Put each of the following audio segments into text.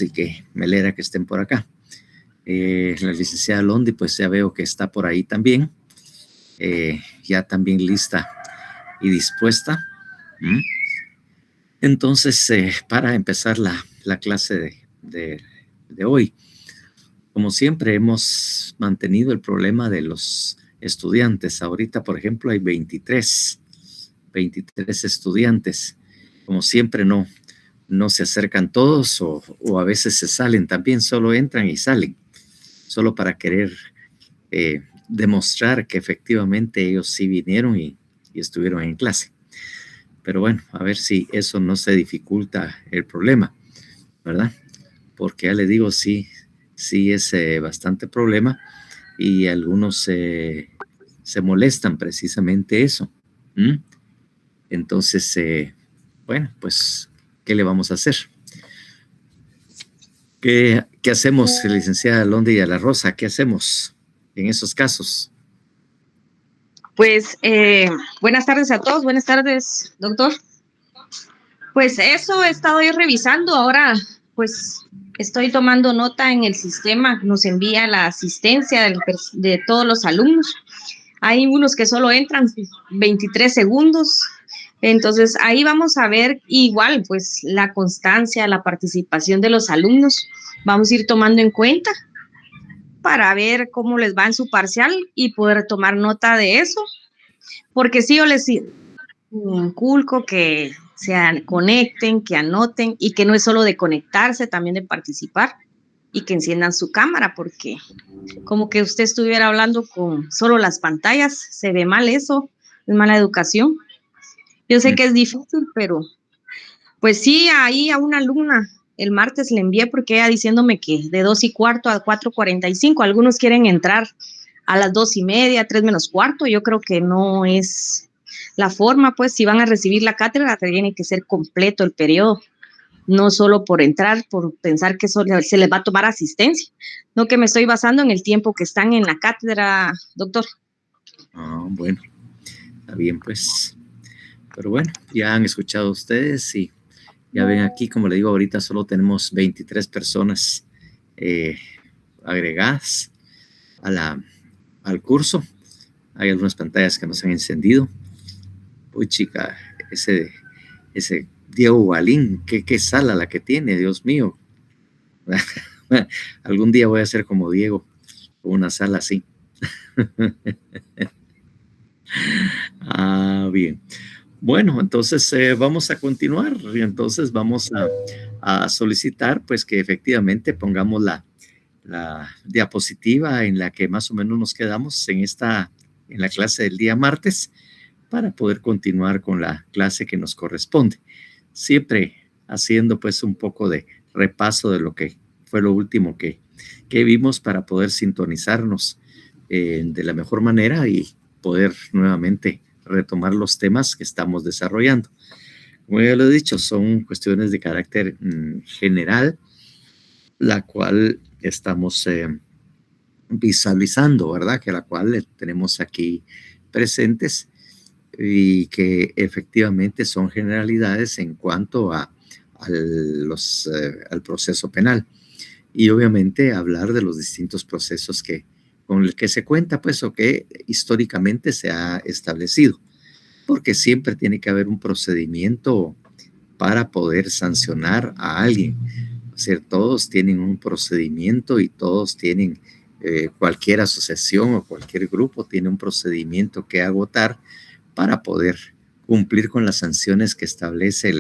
y que me alegra que estén por acá. La licenciada Londi, pues ya veo que está por ahí también, ya también lista y dispuesta. Entonces, para empezar la clase de hoy, como siempre hemos mantenido el problema de los estudiantes. Ahorita, por ejemplo, hay 23 estudiantes. Como siempre, no se acercan todos o a veces se salen también, solo entran y salen, solo para querer demostrar que efectivamente ellos sí vinieron y estuvieron en clase. Pero bueno, a ver si eso no se dificulta el problema, ¿verdad? Porque ya le digo, sí es bastante problema y algunos se molestan precisamente eso. Entonces, bueno, pues, ¿qué le vamos a hacer? ¿Qué hacemos, licenciada Londi y a la Rosa? ¿Qué hacemos en esos casos? Pues, buenas tardes a todos. Buenas tardes, doctor. Pues eso he estado yo revisando. Ahora, pues, estoy tomando nota en el sistema. Nos envía la asistencia de todos los alumnos. Hay unos que solo entran 23 segundos. Entonces, ahí vamos a ver igual, pues, la constancia, la participación de los alumnos. Vamos a ir tomando en cuenta para ver cómo les va en su parcial y poder tomar nota de eso. Porque sí, yo les inculco que se conecten, que anoten y que no es solo de conectarse, también de participar y que enciendan su cámara, porque como que usted estuviera hablando con solo las pantallas, se ve mal eso, es mala educación. Yo sé que es difícil, pero pues sí, ahí a una alumna el martes le envié porque ella diciéndome que de 2:15 a 4:45, algunos quieren entrar a las 2:30, 3:15, yo creo que no es la forma, pues si van a recibir la cátedra tiene que ser completo el periodo, no solo por entrar, por pensar que eso se les va a tomar asistencia, no que me estoy basando en el tiempo que están en la cátedra, doctor. Bueno, está bien pues, pero bueno, ya han escuchado ustedes y ya ven aquí, como le digo, ahorita solo tenemos 23 personas agregadas al curso. Hay algunas pantallas que no se han encendido. Uy, chica, ese Diego Balín, qué sala la que tiene, Dios mío. Algún día voy a ser como Diego, con una sala así. Bien. Bueno, entonces vamos a continuar y entonces vamos a solicitar pues que efectivamente pongamos la diapositiva en la que más o menos nos quedamos en la clase del día martes para poder continuar con la clase que nos corresponde. Siempre haciendo pues un poco de repaso de lo que fue lo último que vimos para poder sintonizarnos de la mejor manera y poder nuevamente retomar los temas que estamos desarrollando. Como ya lo he dicho, son cuestiones de carácter general, la cual estamos visualizando, ¿verdad? Que la cual tenemos aquí presentes y que efectivamente son generalidades en cuanto al proceso penal. Y obviamente hablar de los distintos procesos con el que se cuenta, pues, o que históricamente se ha establecido, porque siempre tiene que haber un procedimiento para poder sancionar a alguien. O sea, todos tienen un procedimiento y todos tienen, cualquier asociación o cualquier grupo tiene un procedimiento que agotar para poder cumplir con las sanciones que establece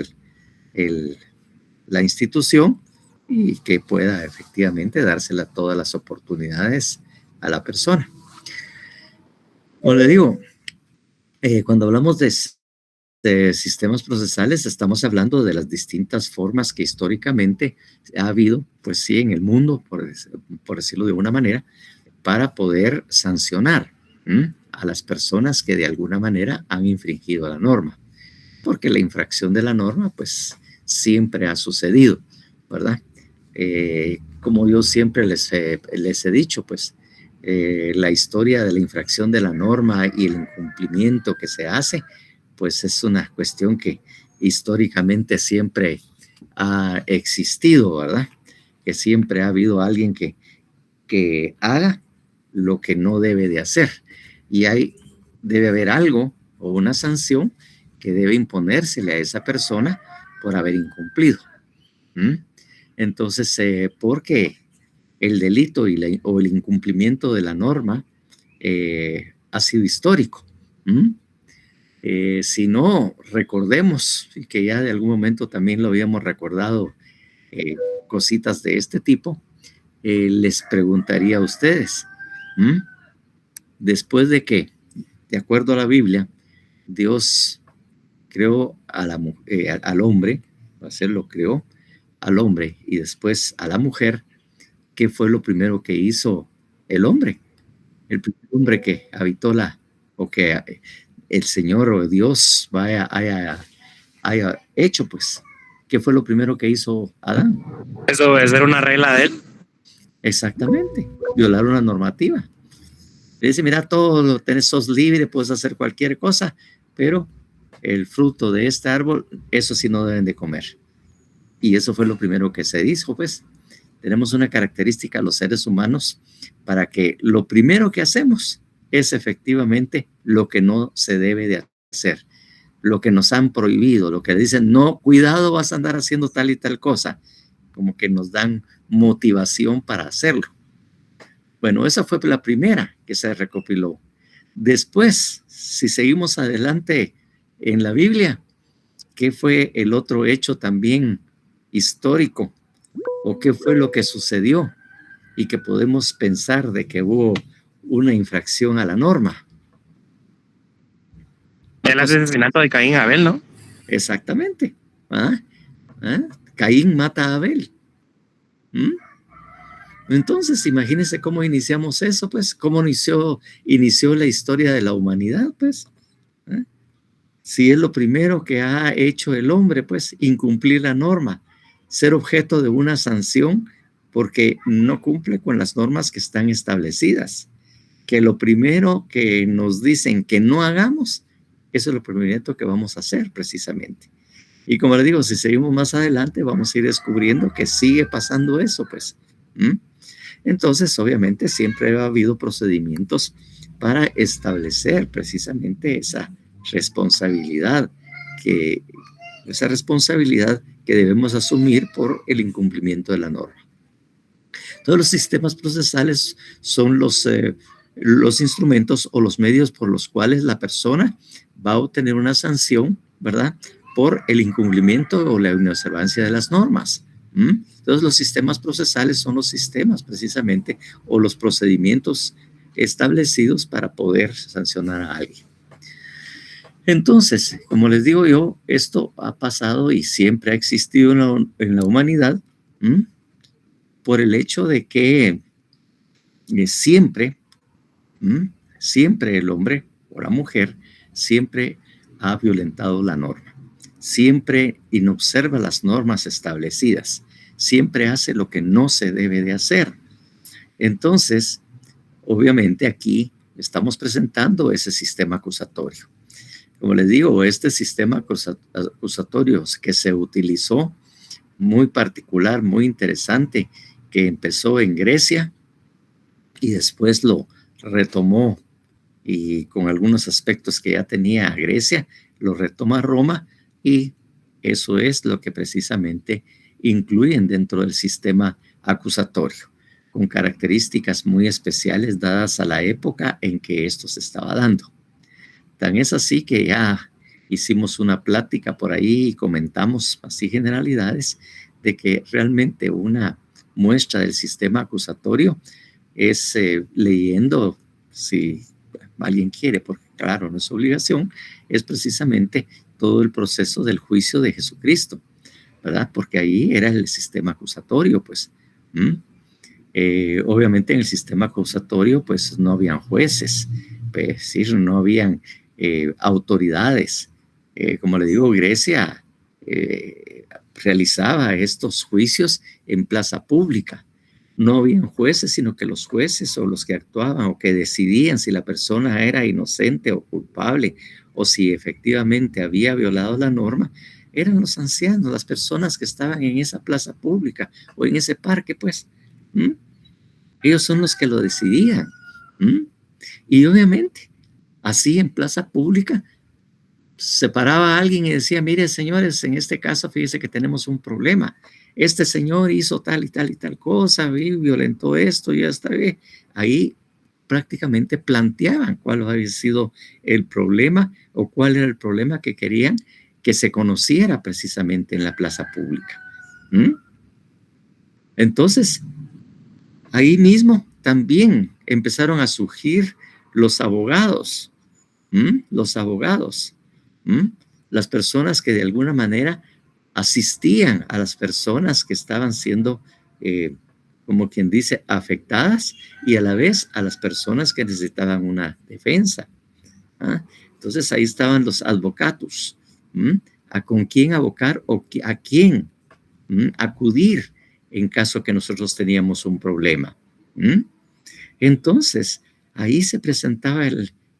la institución y que pueda efectivamente dársela todas las oportunidades a la persona. Como le digo, cuando hablamos de sistemas procesales, estamos hablando de las distintas formas que históricamente ha habido, pues sí, en el mundo, por decirlo de una manera, para poder sancionar a las personas que de alguna manera han infringido la norma. Porque la infracción de la norma, pues, siempre ha sucedido, ¿verdad? Como yo siempre les he dicho, pues, la historia de la infracción de la norma y el incumplimiento que se hace, pues es una cuestión que históricamente siempre ha existido, ¿verdad? que siempre ha habido alguien que haga lo que no debe de hacer. Y debe haber algo o una sanción que debe imponérsele a esa persona por haber incumplido. Entonces, porque el delito o el incumplimiento de la norma ha sido histórico. Si no, recordemos, y que ya de algún momento también lo habíamos recordado, cositas de este tipo, les preguntaría a ustedes, después de que, de acuerdo a la Biblia, Dios creó al hombre, lo creó al hombre y después a la mujer, ¿qué fue lo primero que hizo el hombre? El primer hombre que habitó que el Señor o Dios haya hecho, pues, ¿qué fue lo primero que hizo Adán? Desobedecer una regla de él. Exactamente, violar una normativa. Le dice, mira, todo lo tenés, sos libre, puedes hacer cualquier cosa, pero el fruto de este árbol, eso sí no deben de comer. Y eso fue lo primero que se dijo, pues. Tenemos una característica los seres humanos para que lo primero que hacemos es efectivamente lo que no se debe de hacer, lo que nos han prohibido, lo que dicen, no, cuidado, vas a andar haciendo tal y tal cosa, como que nos dan motivación para hacerlo. Bueno, esa fue la primera que se recopiló. Después, si seguimos adelante en la Biblia, ¿qué fue el otro hecho también histórico? ¿O qué fue lo que sucedió? Y que podemos pensar de que hubo una infracción a la norma. El asesinato de Caín y Abel, ¿no? Exactamente. Caín mata a Abel. Entonces, imagínense cómo iniciamos eso, pues, cómo inició la historia de la humanidad, pues. Si es lo primero que ha hecho el hombre, pues, incumplir la norma, ser objeto de una sanción porque no cumple con las normas que están establecidas. Que lo primero que nos dicen que no hagamos, eso es lo primero que vamos a hacer precisamente. Y como les digo, si seguimos más adelante, vamos a ir descubriendo que sigue pasando eso, pues. Entonces, obviamente, siempre ha habido procedimientos para establecer precisamente esa responsabilidad que debemos asumir por el incumplimiento de la norma. Todos los sistemas procesales son los instrumentos o los medios por los cuales la persona va a obtener una sanción, ¿verdad?, por el incumplimiento o la inobservancia de las normas. Entonces, los sistemas procesales son los sistemas precisamente o los procedimientos establecidos para poder sancionar a alguien. Entonces, como les digo yo, esto ha pasado y siempre ha existido en la humanidad por el hecho de que siempre el hombre o la mujer siempre ha violentado la norma, siempre inobserva las normas establecidas, siempre hace lo que no se debe de hacer. Entonces, obviamente aquí estamos presentando ese sistema acusatorio. Como les digo, este sistema acusatorio que se utilizó, muy particular, muy interesante, que empezó en Grecia y después lo retomó y con algunos aspectos que ya tenía Grecia, lo retoma Roma y eso es lo que precisamente incluyen dentro del sistema acusatorio, con características muy especiales dadas a la época en que esto se estaba dando. Tan es así que ya hicimos una plática por ahí y comentamos así generalidades de que realmente una muestra del sistema acusatorio es leyendo, si alguien quiere, porque claro, no es obligación, es precisamente todo el proceso del juicio de Jesucristo, ¿verdad? Porque ahí era el sistema acusatorio, pues. Obviamente en el sistema acusatorio, pues no habían jueces, pues, sí, no habían autoridades. Como le digo, Grecia realizaba estos juicios en plaza pública. No habían jueces, sino que los jueces o los que actuaban o que decidían si la persona era inocente o culpable o si efectivamente había violado la norma, eran los ancianos, las personas que estaban en esa plaza pública o en ese parque, pues. Ellos son los que lo decidían. Y obviamente, así en plaza pública, se paraba a alguien y decía, mire, señores, en este caso, fíjese que tenemos un problema. Este señor hizo tal y tal y tal cosa, violentó esto y hasta ahí prácticamente planteaban cuál había sido el problema o cuál era el problema que querían que se conociera precisamente en la plaza pública. Entonces, ahí mismo también empezaron a surgir los abogados, las personas que de alguna manera asistían a las personas que estaban siendo, como quien dice, afectadas y a la vez a las personas que necesitaban una defensa. Entonces ahí estaban los advocatus, a con quién abocar o a quién acudir en caso que nosotros teníamos un problema. Entonces, ahí se presentaba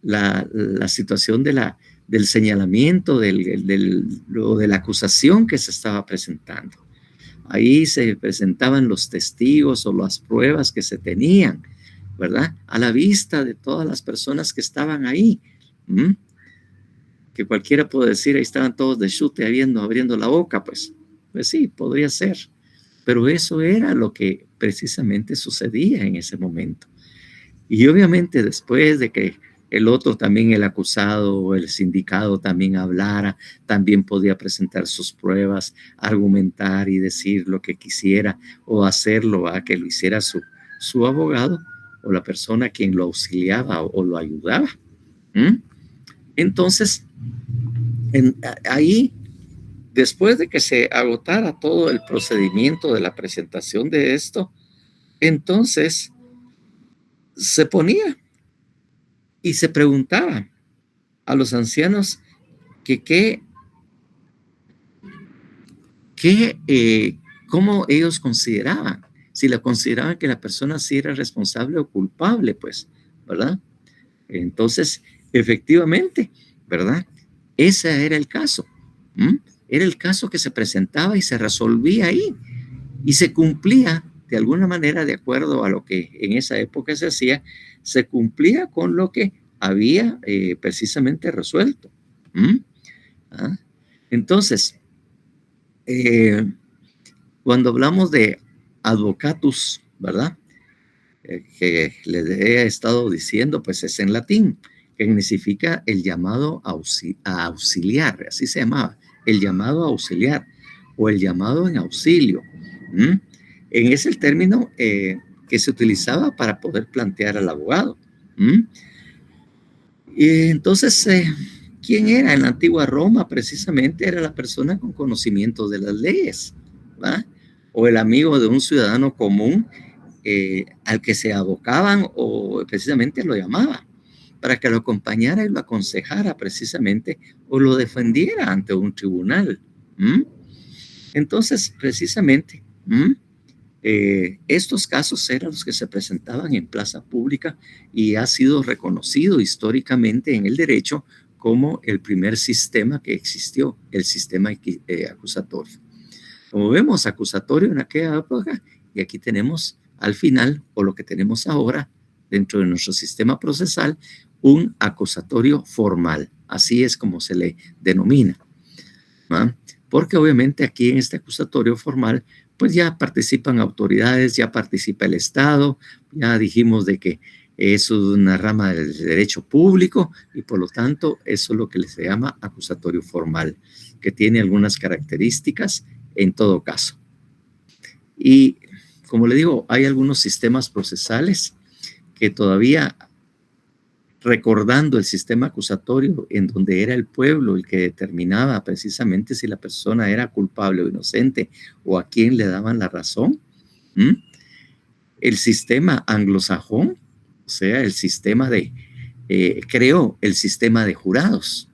la situación del señalamiento, de la acusación que se estaba presentando. Ahí se presentaban los testigos o las pruebas que se tenían, ¿verdad? A la vista de todas las personas que estaban ahí. Que cualquiera puede decir, ahí estaban todos de chute abriendo la boca, pues sí, podría ser. Pero eso era lo que precisamente sucedía en ese momento. Y obviamente después de que el otro también, el acusado o el sindicado también hablara, también podía presentar sus pruebas, argumentar y decir lo que quisiera o hacerlo a que lo hiciera su abogado o la persona a quien lo auxiliaba o lo ayudaba. Entonces, ahí, después de que se agotara todo el procedimiento de la presentación de esto, entonces se ponía y se preguntaba a los ancianos cómo ellos consideraban, si la consideraban que la persona sí era responsable o culpable, pues, ¿verdad? Entonces, efectivamente, ¿verdad? Ese era el caso. Era el caso que se presentaba y se resolvía ahí. Y se cumplía, de alguna manera, de acuerdo a lo que en esa época se hacía, se cumplía con lo que había precisamente resuelto. Entonces, cuando hablamos de advocatus, ¿verdad? Que les he estado diciendo, pues es en latín, que significa el llamado a auxiliar, así se llamaba, el llamado a auxiliar o el llamado en auxilio. Es el término que se utilizaba para poder plantear al abogado. Y entonces, ¿quién era? En la antigua Roma precisamente era la persona con conocimiento de las leyes, ¿va? O el amigo de un ciudadano común al que se abocaban o precisamente lo llamaban para que lo acompañara y lo aconsejara precisamente o lo defendiera ante un tribunal. Entonces, precisamente, estos casos eran los que se presentaban en plaza pública y ha sido reconocido históricamente en el derecho como el primer sistema que existió, el sistema acusatorio. Como vemos, acusatorio en aquella época, y aquí tenemos al final, o lo que tenemos ahora dentro de nuestro sistema procesal, un acusatorio formal. Así es como se le denomina. Porque obviamente aquí en este acusatorio formal, pues ya participan autoridades, ya participa el Estado, ya dijimos de que eso es una rama del derecho público y por lo tanto eso es lo que se llama acusatorio formal, que tiene algunas características en todo caso. Y como le digo, hay algunos sistemas procesales que todavía, recordando el sistema acusatorio en donde era el pueblo el que determinaba precisamente si la persona era culpable o inocente o a quién le daban la razón, el sistema anglosajón, o sea, el sistema creó el sistema de jurados.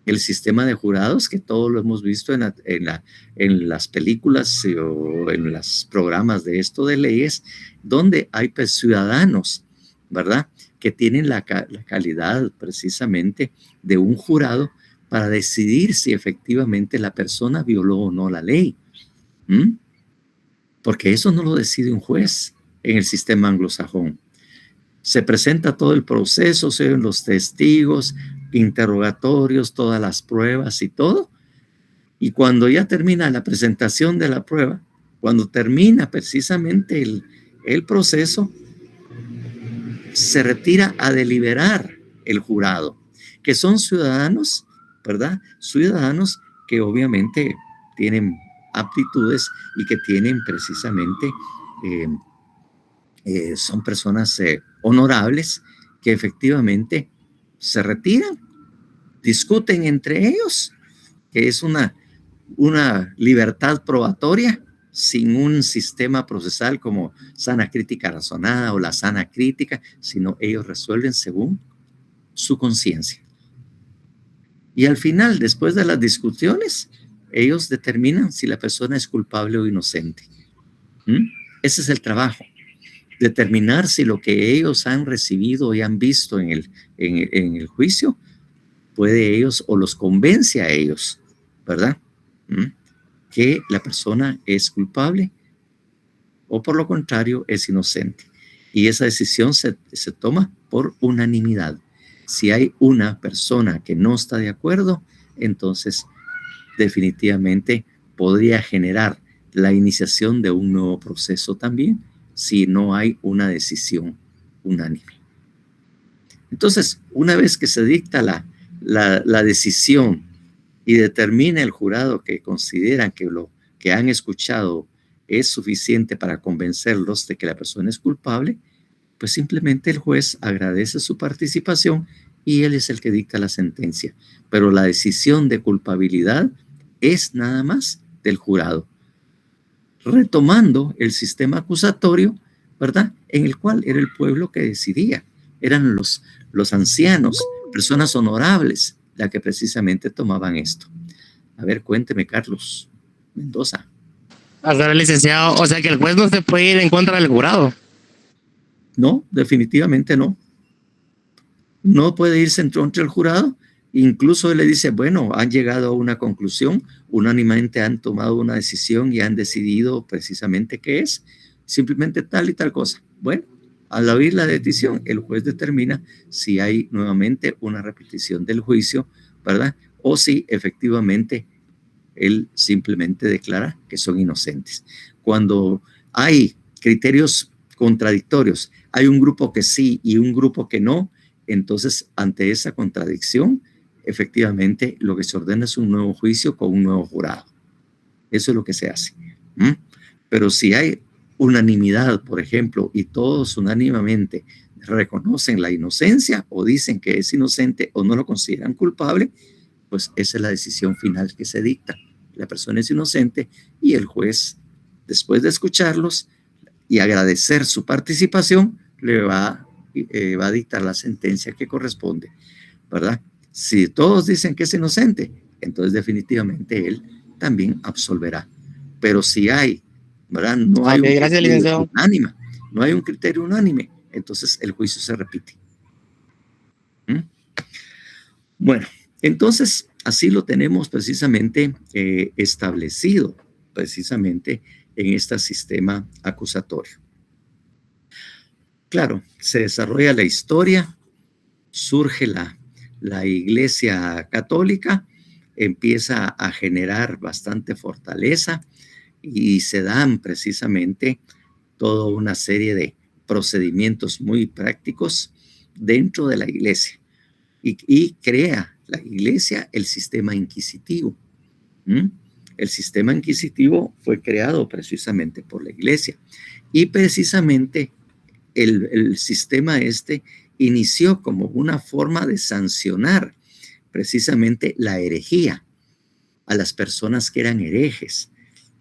El sistema de jurados que todos lo hemos visto en las películas o en los programas de esto de leyes, donde hay pues, ciudadanos, ¿verdad?, que tienen la calidad precisamente de un jurado para decidir si efectivamente la persona violó o no la ley. Porque eso no lo decide un juez en el sistema anglosajón. Se presenta todo el proceso, se ven los testigos, interrogatorios, todas las pruebas y todo. Y cuando ya termina la presentación de la prueba, cuando termina precisamente el proceso, se retira a deliberar el jurado, que son ciudadanos, ¿verdad? Ciudadanos que obviamente tienen aptitudes y que tienen precisamente, son personas honorables que efectivamente se retiran, discuten entre ellos, que es una libertad probatoria sin un sistema procesal como sana crítica razonada o la sana crítica, sino ellos resuelven según su conciencia. Y al final, después de las discusiones, ellos determinan si la persona es culpable o inocente. Ese es el trabajo, determinar si lo que ellos han recibido y han visto en el juicio puede ellos o los convence a ellos, ¿verdad? Que la persona es culpable o por lo contrario es inocente. Y esa decisión se toma por unanimidad. Si hay una persona que no está de acuerdo, entonces definitivamente podría generar la iniciación de un nuevo proceso también, si no hay una decisión unánime. Entonces, una vez que se dicta la decisión y determina el jurado que consideran que lo que han escuchado es suficiente para convencerlos de que la persona es culpable, pues simplemente el juez agradece su participación y él es el que dicta la sentencia. Pero la decisión de culpabilidad es nada más del jurado, retomando el sistema acusatorio, ¿verdad? En el cual era el pueblo que decidía, eran los ancianos, personas honorables, las que precisamente tomaban esto. A ver, cuénteme, Carlos Mendoza. Hasta el licenciado, o sea que el juez no se puede ir en contra del jurado. No, definitivamente no. No puede irse en contra del jurado. Incluso él le dice, bueno, han llegado a una conclusión, unánimemente han tomado una decisión y han decidido precisamente qué es, simplemente tal y tal cosa. Bueno, al oír la decisión, el juez determina si hay nuevamente una repetición del juicio, ¿verdad? O si efectivamente él simplemente declara que son inocentes. Cuando hay criterios contradictorios, hay un grupo que sí y un grupo que no, entonces ante esa contradicción, efectivamente lo que se ordena es un nuevo juicio con un nuevo jurado. Eso es lo que se hace. Pero si hay unanimidad, por ejemplo, y todos unánimemente reconocen la inocencia o dicen que es inocente o no lo consideran culpable, pues esa es la decisión final que se dicta. La persona es inocente y el juez, después de escucharlos y agradecer su participación, le va a dictar la sentencia que corresponde, ¿verdad? Si todos dicen que es inocente, entonces definitivamente él también absolverá. Pero si hay, ¿verdad? No hay un criterio unánime, no hay un criterio unánime, entonces el juicio se repite. Bueno, entonces así lo tenemos precisamente establecido, precisamente en este sistema acusatorio. Claro, se desarrolla la historia, surge la Iglesia Católica, empieza a generar bastante fortaleza y se dan precisamente toda una serie de procedimientos muy prácticos dentro de la Iglesia y crea la Iglesia el sistema inquisitivo. El sistema inquisitivo fue creado precisamente por la Iglesia y precisamente el sistema inició como una forma de sancionar precisamente la herejía a las personas que eran herejes.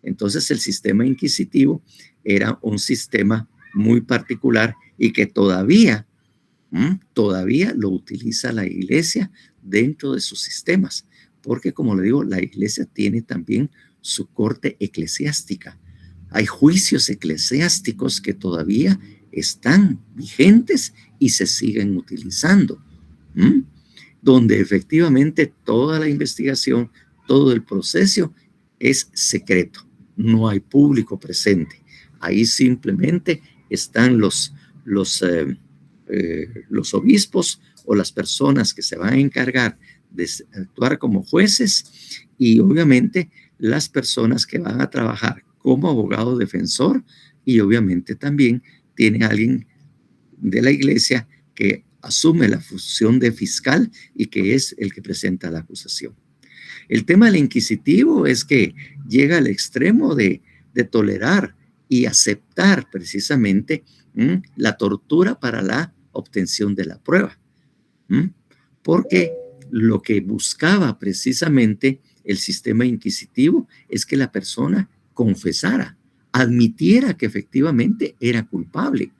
Entonces el sistema inquisitivo era un sistema muy particular y que todavía lo utiliza la Iglesia dentro de sus sistemas, porque como le digo, la Iglesia tiene también su corte eclesiástica. Hay juicios eclesiásticos que todavía están vigentes y se siguen utilizando, donde efectivamente toda la investigación, todo el proceso es secreto, no hay público presente. Ahí simplemente están los obispos o las personas que se van a encargar de actuar como jueces, y obviamente las personas que van a trabajar como abogado defensor, y obviamente también tiene alguien de la iglesia que asume la función de fiscal y que es el que presenta la acusación. El tema del inquisitivo es que llega al extremo de tolerar y aceptar precisamente la tortura para la obtención de la prueba, porque lo que buscaba precisamente el sistema inquisitivo es que la persona confesara, admitiera que efectivamente era culpable,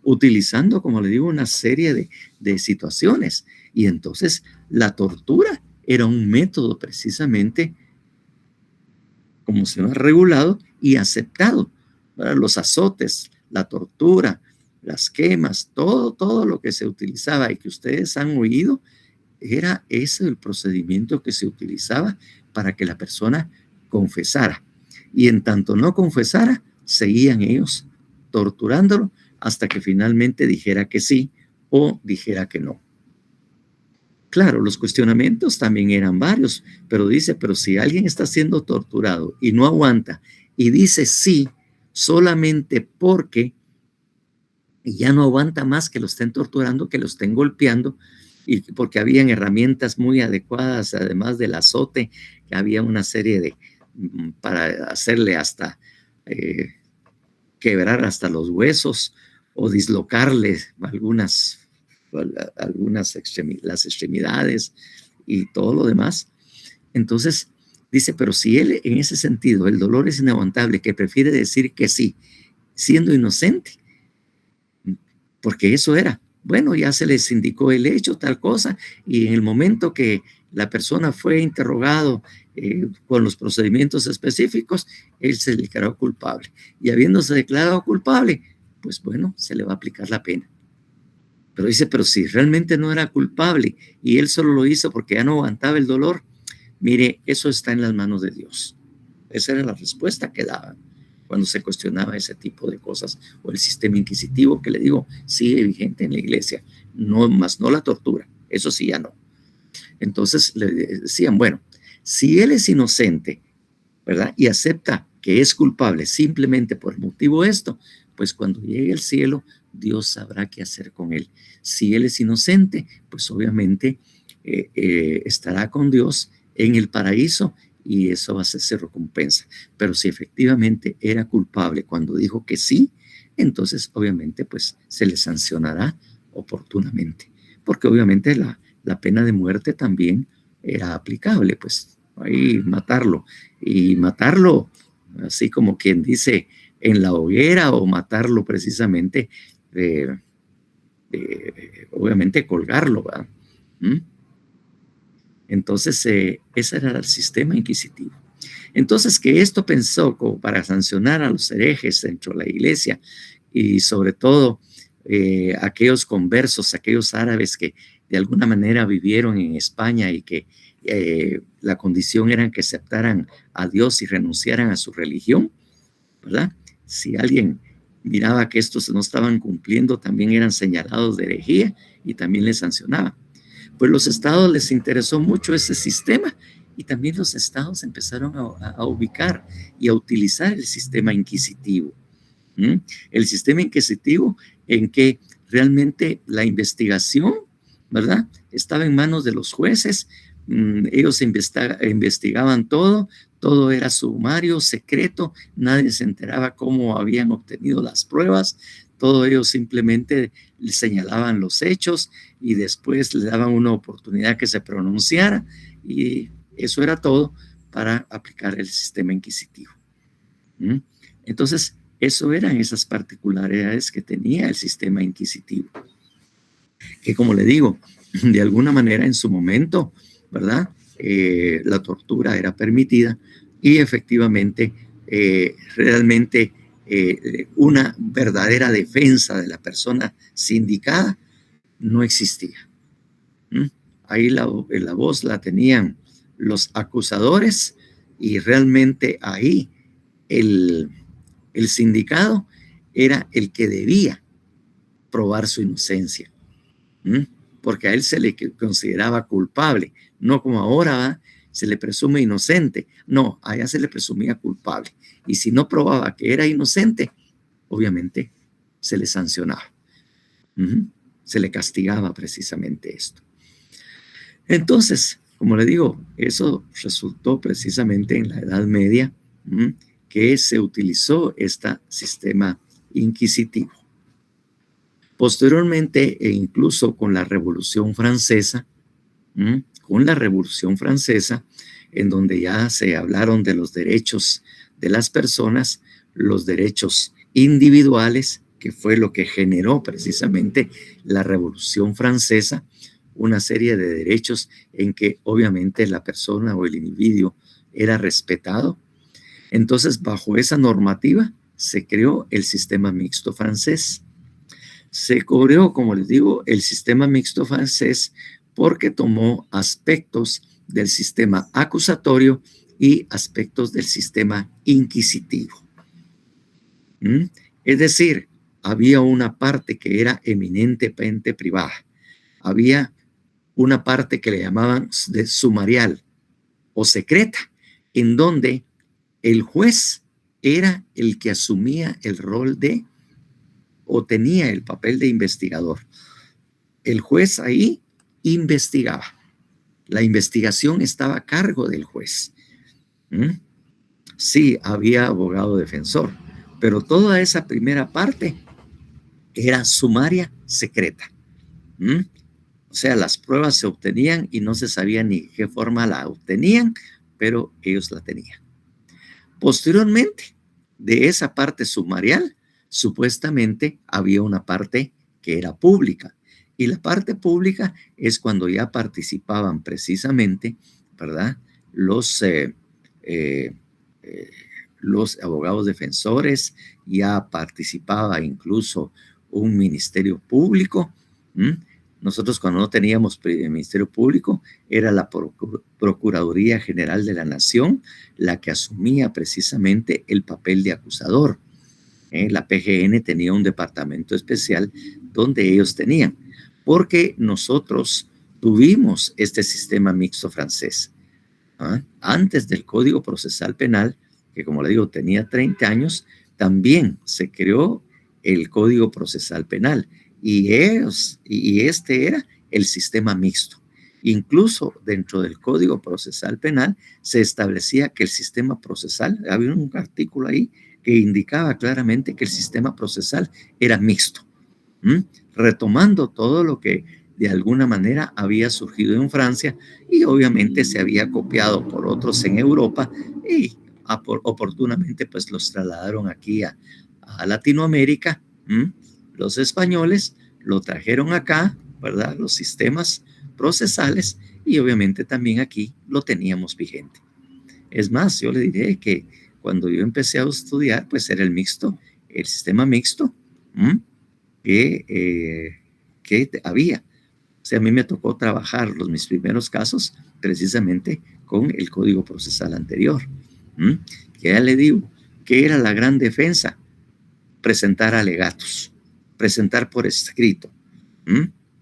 utilizando, como le digo, una serie de situaciones. Y entonces la tortura era un método precisamente, como se ha regulado y aceptado, ¿verdad? Los azotes, la tortura, las quemas, todo lo que se utilizaba y que ustedes han oído, era ese el procedimiento que se utilizaba para que la persona confesara. Y en tanto no confesara, seguían ellos torturándolo hasta que finalmente dijera que sí o dijera que no. Claro, los cuestionamientos también eran varios, pero dice, pero si alguien está siendo torturado y no aguanta y dice sí solamente porque ya no aguanta más que lo estén torturando, que lo estén golpeando, y porque habían herramientas muy adecuadas, además del azote, que había una serie de, para hacerle hasta quebrar hasta los huesos o dislocarle las extremidades y todo lo demás. Entonces dice, pero si él en ese sentido el dolor es inaguantable, que prefiere decir que sí, siendo inocente, porque eso era, bueno, ya se les indicó el hecho, tal cosa, y en el momento que la persona fue interrogado con los procedimientos específicos, él se declaró culpable. Y habiéndose declarado culpable, pues bueno, se le va a aplicar la pena. Pero dice, pero si realmente no era culpable y él solo lo hizo porque ya no aguantaba el dolor, mire, eso está en las manos de Dios. Esa era la respuesta que daban cuando se cuestionaba ese tipo de cosas, o el sistema inquisitivo, que le digo, sigue vigente en la iglesia, no más, no la tortura, eso sí ya no. Entonces le decían, bueno, si él es inocente, ¿verdad? Y acepta que es culpable simplemente por motivo de esto, pues cuando llegue al cielo, Dios sabrá qué hacer con él. Si él es inocente, pues obviamente estará con Dios en el paraíso, y eso va a ser su recompensa. Pero si efectivamente era culpable cuando dijo que sí, entonces obviamente pues se le sancionará oportunamente, porque obviamente la pena de muerte también era aplicable, pues ahí matarlo, y matarlo así como quien dice en la hoguera, o matarlo precisamente obviamente colgarlo, ¿verdad? Entonces, ese era el sistema inquisitivo. Entonces, que esto pensó como para sancionar a los herejes dentro de la iglesia, y sobre todo aquellos conversos, aquellos árabes que de alguna manera vivieron en España y que la condición era que aceptaran a Dios y renunciaran a su religión, ¿verdad? Si alguien miraba que estos no estaban cumpliendo, también eran señalados de herejía y también les sancionaban. Pues los estados les interesó mucho ese sistema, y también los estados empezaron a ubicar y a utilizar el sistema inquisitivo. El sistema inquisitivo en que realmente la investigación, ¿verdad?, estaba en manos de los jueces. Ellos investigaban todo era sumario, secreto, nadie se enteraba cómo habían obtenido las pruebas, todo ellos simplemente le señalaban los hechos y después le daban una oportunidad que se pronunciara, y eso era todo para aplicar el sistema inquisitivo. Entonces, eso eran esas particularidades que tenía el sistema inquisitivo, que, como le digo, de alguna manera en su momento, ¿verdad?, la tortura era permitida, y efectivamente realmente una verdadera defensa de la persona sindicada no existía. ahí la voz la tenían los acusadores y realmente ahí el sindicado era el que debía probar su inocencia, porque a él se le consideraba culpable, no como ahora, ¿va? Se le presume inocente. No, allá se le presumía culpable. Y si no probaba que era inocente, obviamente se le sancionaba. Se le castigaba precisamente esto. Entonces, como le digo, eso resultó precisamente en la Edad Media, que se utilizó este sistema inquisitivo. Posteriormente, e incluso con la Revolución Francesa, en donde ya se hablaron de los derechos de las personas, los derechos individuales, que fue lo que generó precisamente la Revolución Francesa, una serie de derechos en que obviamente la persona o el individuo era respetado. Entonces, bajo esa normativa, se creó el sistema mixto francés. Se creó, como les digo, el sistema mixto francés porque tomó aspectos del sistema acusatorio y aspectos del sistema inquisitivo. Es decir, había una parte que era eminentemente privada. Había una parte que le llamaban de sumarial o secreta, en donde el juez era el que asumía el rol de o tenía el papel de investigador. El juez ahí investigaba. La investigación estaba a cargo del juez. Sí, había abogado defensor, pero toda esa primera parte era sumaria secreta. O sea, las pruebas se obtenían y no se sabía ni qué forma la obtenían, pero ellos la tenían. Posteriormente, de esa parte sumarial, supuestamente había una parte que era pública. Y la parte pública es cuando ya participaban precisamente, ¿verdad? Los abogados defensores, ya participaba incluso un ministerio público. Nosotros cuando no teníamos ministerio público, era la Procuraduría General de la Nación la que asumía precisamente el papel de acusador. La PGN tenía un departamento especial donde ellos tenían, porque nosotros tuvimos este sistema mixto francés. Antes del Código Procesal Penal, que como le digo tenía 30 años, también se creó el Código Procesal Penal y este era el sistema mixto. Incluso dentro del Código Procesal Penal se establecía que el sistema procesal, había un artículo ahí que indicaba claramente que el sistema procesal era mixto, retomando todo lo que de alguna manera había surgido en Francia y obviamente se había copiado por otros en Europa y oportunamente pues los trasladaron aquí a Latinoamérica. Los españoles lo trajeron acá, ¿verdad? Los sistemas procesales y obviamente también aquí lo teníamos vigente. Es más, yo le diré que cuando yo empecé a estudiar, pues era el sistema mixto que había. O sea, a mí me tocó trabajar mis primeros casos precisamente con el Código Procesal anterior. Que ya le digo, ¿qué era la gran defensa? Presentar alegatos, presentar por escrito.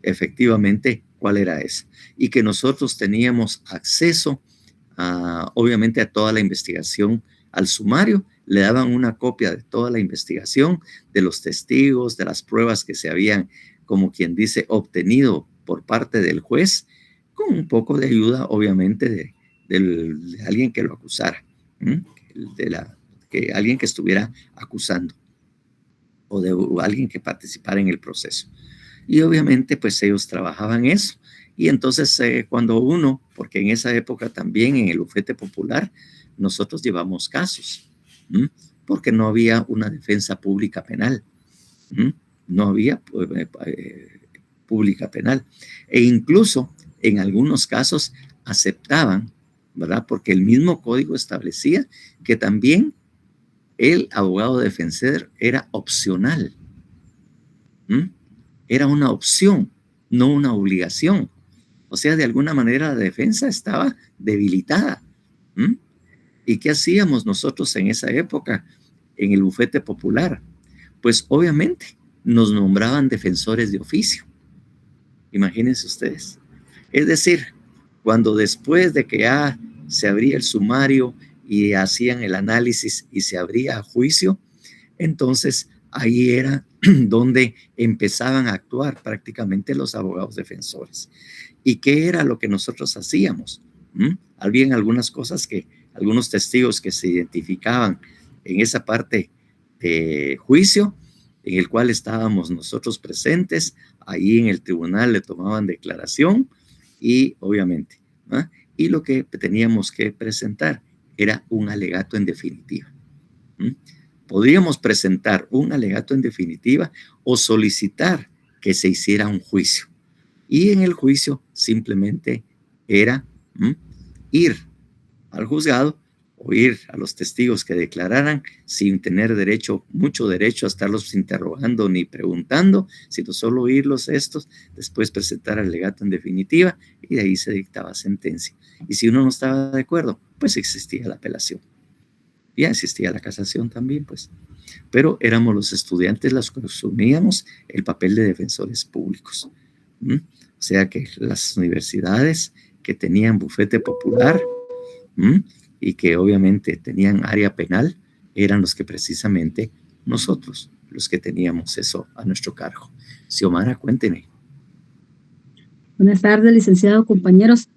Efectivamente, ¿cuál era esa? Y que nosotros teníamos acceso obviamente a toda la investigación, al sumario, le daban una copia de toda la investigación, de los testigos, de las pruebas que se habían, como quien dice, obtenido por parte del juez, con un poco de ayuda, obviamente, de alguien que lo acusara, alguien que estuviera acusando, o de alguien que participara en el proceso. Y obviamente, pues ellos trabajaban eso. Y entonces cuando porque en esa época también en el bufete popular, nosotros llevamos casos, porque no había una defensa pública penal, no había pública penal. E incluso en algunos casos aceptaban, ¿verdad? Porque el mismo código establecía que también el abogado defensor era opcional. Era una opción, no una obligación. O sea, de alguna manera la defensa estaba debilitada. ¿Mm? ¿Y qué hacíamos nosotros en esa época en el bufete popular? Pues obviamente nos nombraban defensores de oficio. Imagínense ustedes. Es decir, cuando después de que ya se abría el sumario y hacían el análisis y se abría juicio, entonces ahí era donde empezaban a actuar prácticamente los abogados defensores. ¿Y qué era lo que nosotros hacíamos? Habían algunas cosas que, algunos testigos que se identificaban en esa parte de juicio, en el cual estábamos nosotros presentes, ahí en el tribunal le tomaban declaración y obviamente, ¿no? Y lo que teníamos que presentar era un alegato en definitiva. Podríamos presentar un alegato en definitiva o solicitar que se hiciera un juicio. Y en el juicio simplemente era ir al juzgado o ir a los testigos que declararan sin tener derecho, mucho derecho a estarlos interrogando ni preguntando, sino solo oírlos estos, después presentar el alegato en definitiva y de ahí se dictaba sentencia. Y si uno no estaba de acuerdo, pues existía la apelación. Ya existía la casación también, pues. Pero éramos los estudiantes los que asumíamos el papel de defensores públicos. O sea que las universidades que tenían bufete popular y que obviamente tenían área penal, eran los que precisamente nosotros, los que teníamos eso a nuestro cargo. Xiomara, cuénteme. Buenas tardes, licenciado, compañeros.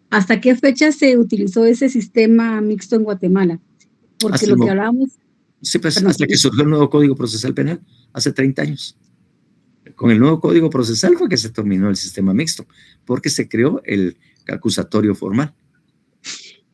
¿Hasta qué fecha se utilizó ese sistema mixto en Guatemala? Porque lo que hablábamos... Sí, pues hasta que surgió el nuevo Código Procesal Penal, hace 30 años. Con el nuevo Código Procesal fue que se terminó el sistema mixto, porque se creó el acusatorio formal.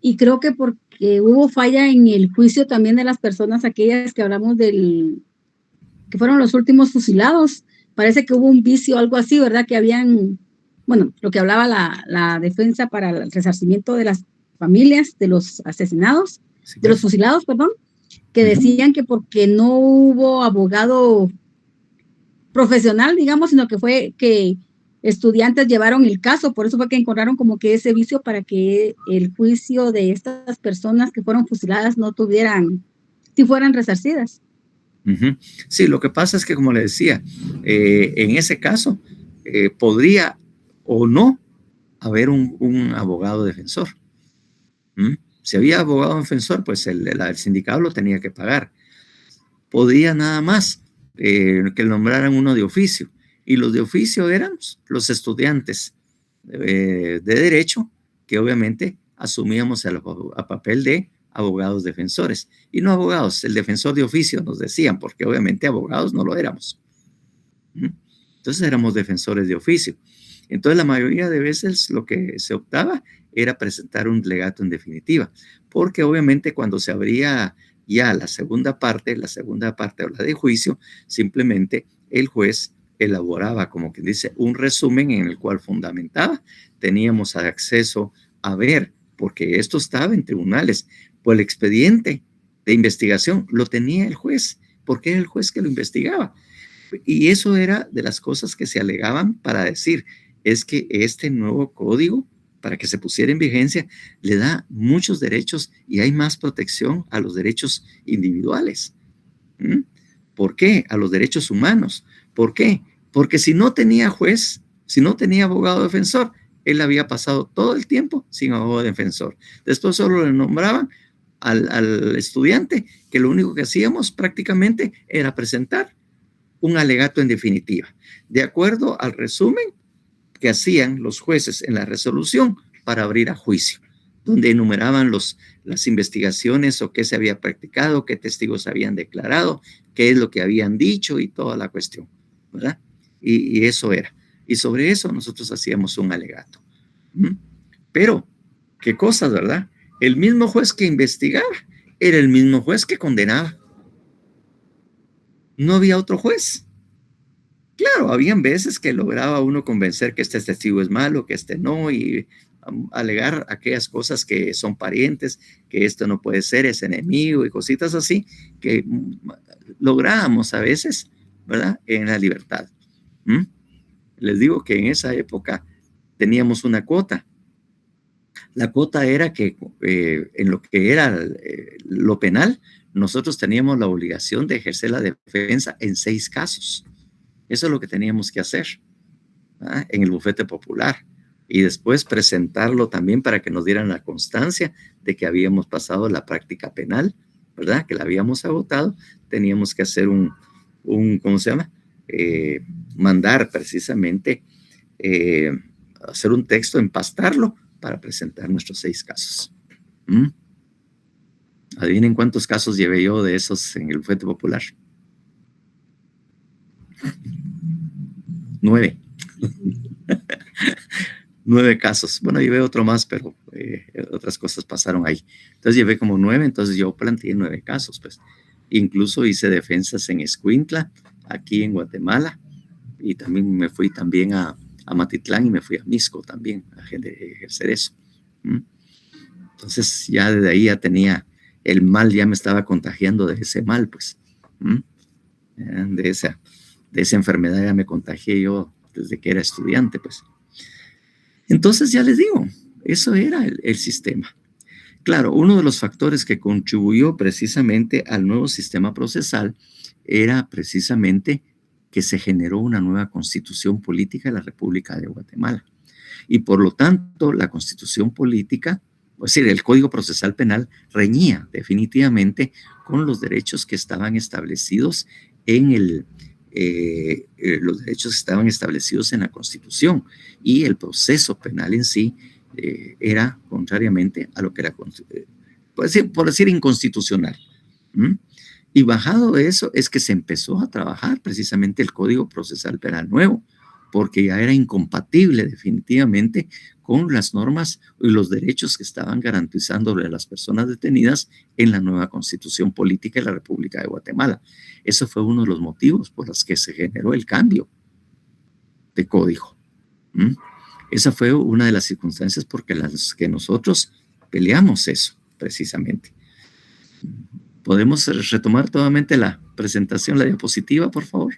Y creo que porque hubo falla en el juicio también de las personas aquellas que hablamos que fueron los últimos fusilados. Parece que hubo un vicio o algo así, ¿verdad? Que habían, bueno, lo que hablaba la defensa para el resarcimiento de las familias de los asesinados, sí, de los fusilados, perdón, que decían que porque no hubo abogado profesional, digamos, sino que fue que estudiantes llevaron el caso, por eso fue que encontraron como que ese vicio para que el juicio de estas personas que fueron fusiladas no tuvieran, si fueran resarcidas. Sí, lo que pasa es que, como le decía, en ese caso podría o no haber un abogado defensor. Si había abogado defensor, pues el sindicato lo tenía que pagar. Podía nada más que nombraran uno de oficio. Y los de oficio eran los estudiantes de derecho, que obviamente asumíamos el papel de abogados defensores. Y no abogados, el defensor de oficio nos decían, porque obviamente abogados no lo éramos. Entonces éramos defensores de oficio. Entonces la mayoría de veces lo que se optaba era presentar un alegato en definitiva, porque obviamente cuando se abría ya la segunda parte o la de juicio, simplemente el juez elaboraba, como quien dice, un resumen en el cual fundamentaba. Teníamos acceso a ver, porque esto estaba en tribunales, pues el expediente de investigación lo tenía el juez, porque era el juez que lo investigaba. Y eso era de las cosas que se alegaban para decir, es que este nuevo código, para que se pusiera en vigencia, le da muchos derechos y hay más protección a los derechos individuales. ¿Por qué? A los derechos humanos. ¿Por qué? Porque si no tenía juez, si no tenía abogado defensor, él había pasado todo el tiempo sin abogado defensor. Después solo le nombraban al estudiante, que lo único que hacíamos prácticamente era presentar un alegato en definitiva, de acuerdo al resumen que hacían los jueces en la resolución para abrir a juicio, donde enumeraban las investigaciones o qué se había practicado, qué testigos habían declarado, qué es lo que habían dicho y toda la cuestión, ¿verdad? Y eso era. Y sobre eso nosotros hacíamos un alegato. Pero, ¿qué cosas, verdad? El mismo juez que investigaba era el mismo juez que condenaba. No había otro juez. Claro, habían veces que lograba uno convencer que este testigo es malo, que este no, y alegar aquellas cosas que son parientes, que esto no puede ser, es enemigo y cositas así, que lográbamos a veces, ¿verdad? En la libertad. Les digo que en esa época teníamos una cuota. La cuota era que en lo que era lo penal, nosotros teníamos la obligación de ejercer la defensa en 6 casos. Eso es lo que teníamos que hacer, ¿verdad? En el bufete popular. Y después presentarlo también para que nos dieran la constancia de que habíamos pasado la práctica penal, ¿verdad? Que la habíamos agotado. Teníamos que hacer ¿cómo se llama? Mandar precisamente, hacer un texto, empastarlo para presentar nuestros 6 casos. Adivinen cuántos casos llevé yo de esos en el bufete popular. 9. 9 casos. Bueno, llevé otro más, pero otras cosas pasaron ahí. Entonces llevé como 9, entonces yo planteé 9 casos, pues. Incluso hice defensas en Escuintla, aquí en Guatemala, y también me fui también a Matitlán y me fui a Misco también a ejercer eso. Entonces ya desde ahí ya tenía el mal, ya me estaba contagiando de ese mal, pues. De esa enfermedad ya me contagié yo desde que era estudiante, pues. Entonces ya les digo, eso era el sistema. Claro, uno de los factores que contribuyó precisamente al nuevo sistema procesal era precisamente que se generó una nueva constitución política de la República de Guatemala. Y por lo tanto, la constitución política, es decir, el Código Procesal Penal reñía definitivamente con los derechos que estaban establecidos en los derechos que estaban establecidos en la Constitución, y el proceso penal en sí era contrariamente a lo que era, por decir, inconstitucional. Y bajado eso es que se empezó a trabajar precisamente el Código Procesal Penal nuevo, porque ya era incompatible definitivamente con las normas y los derechos que estaban garantizándole a las personas detenidas en la nueva Constitución Política de la República de Guatemala. Eso fue uno de los motivos por los que se generó el cambio de código. Esa fue una de las circunstancias por las que nosotros peleamos eso, precisamente. ¿Podemos retomar nuevamente la presentación, la diapositiva, por favor?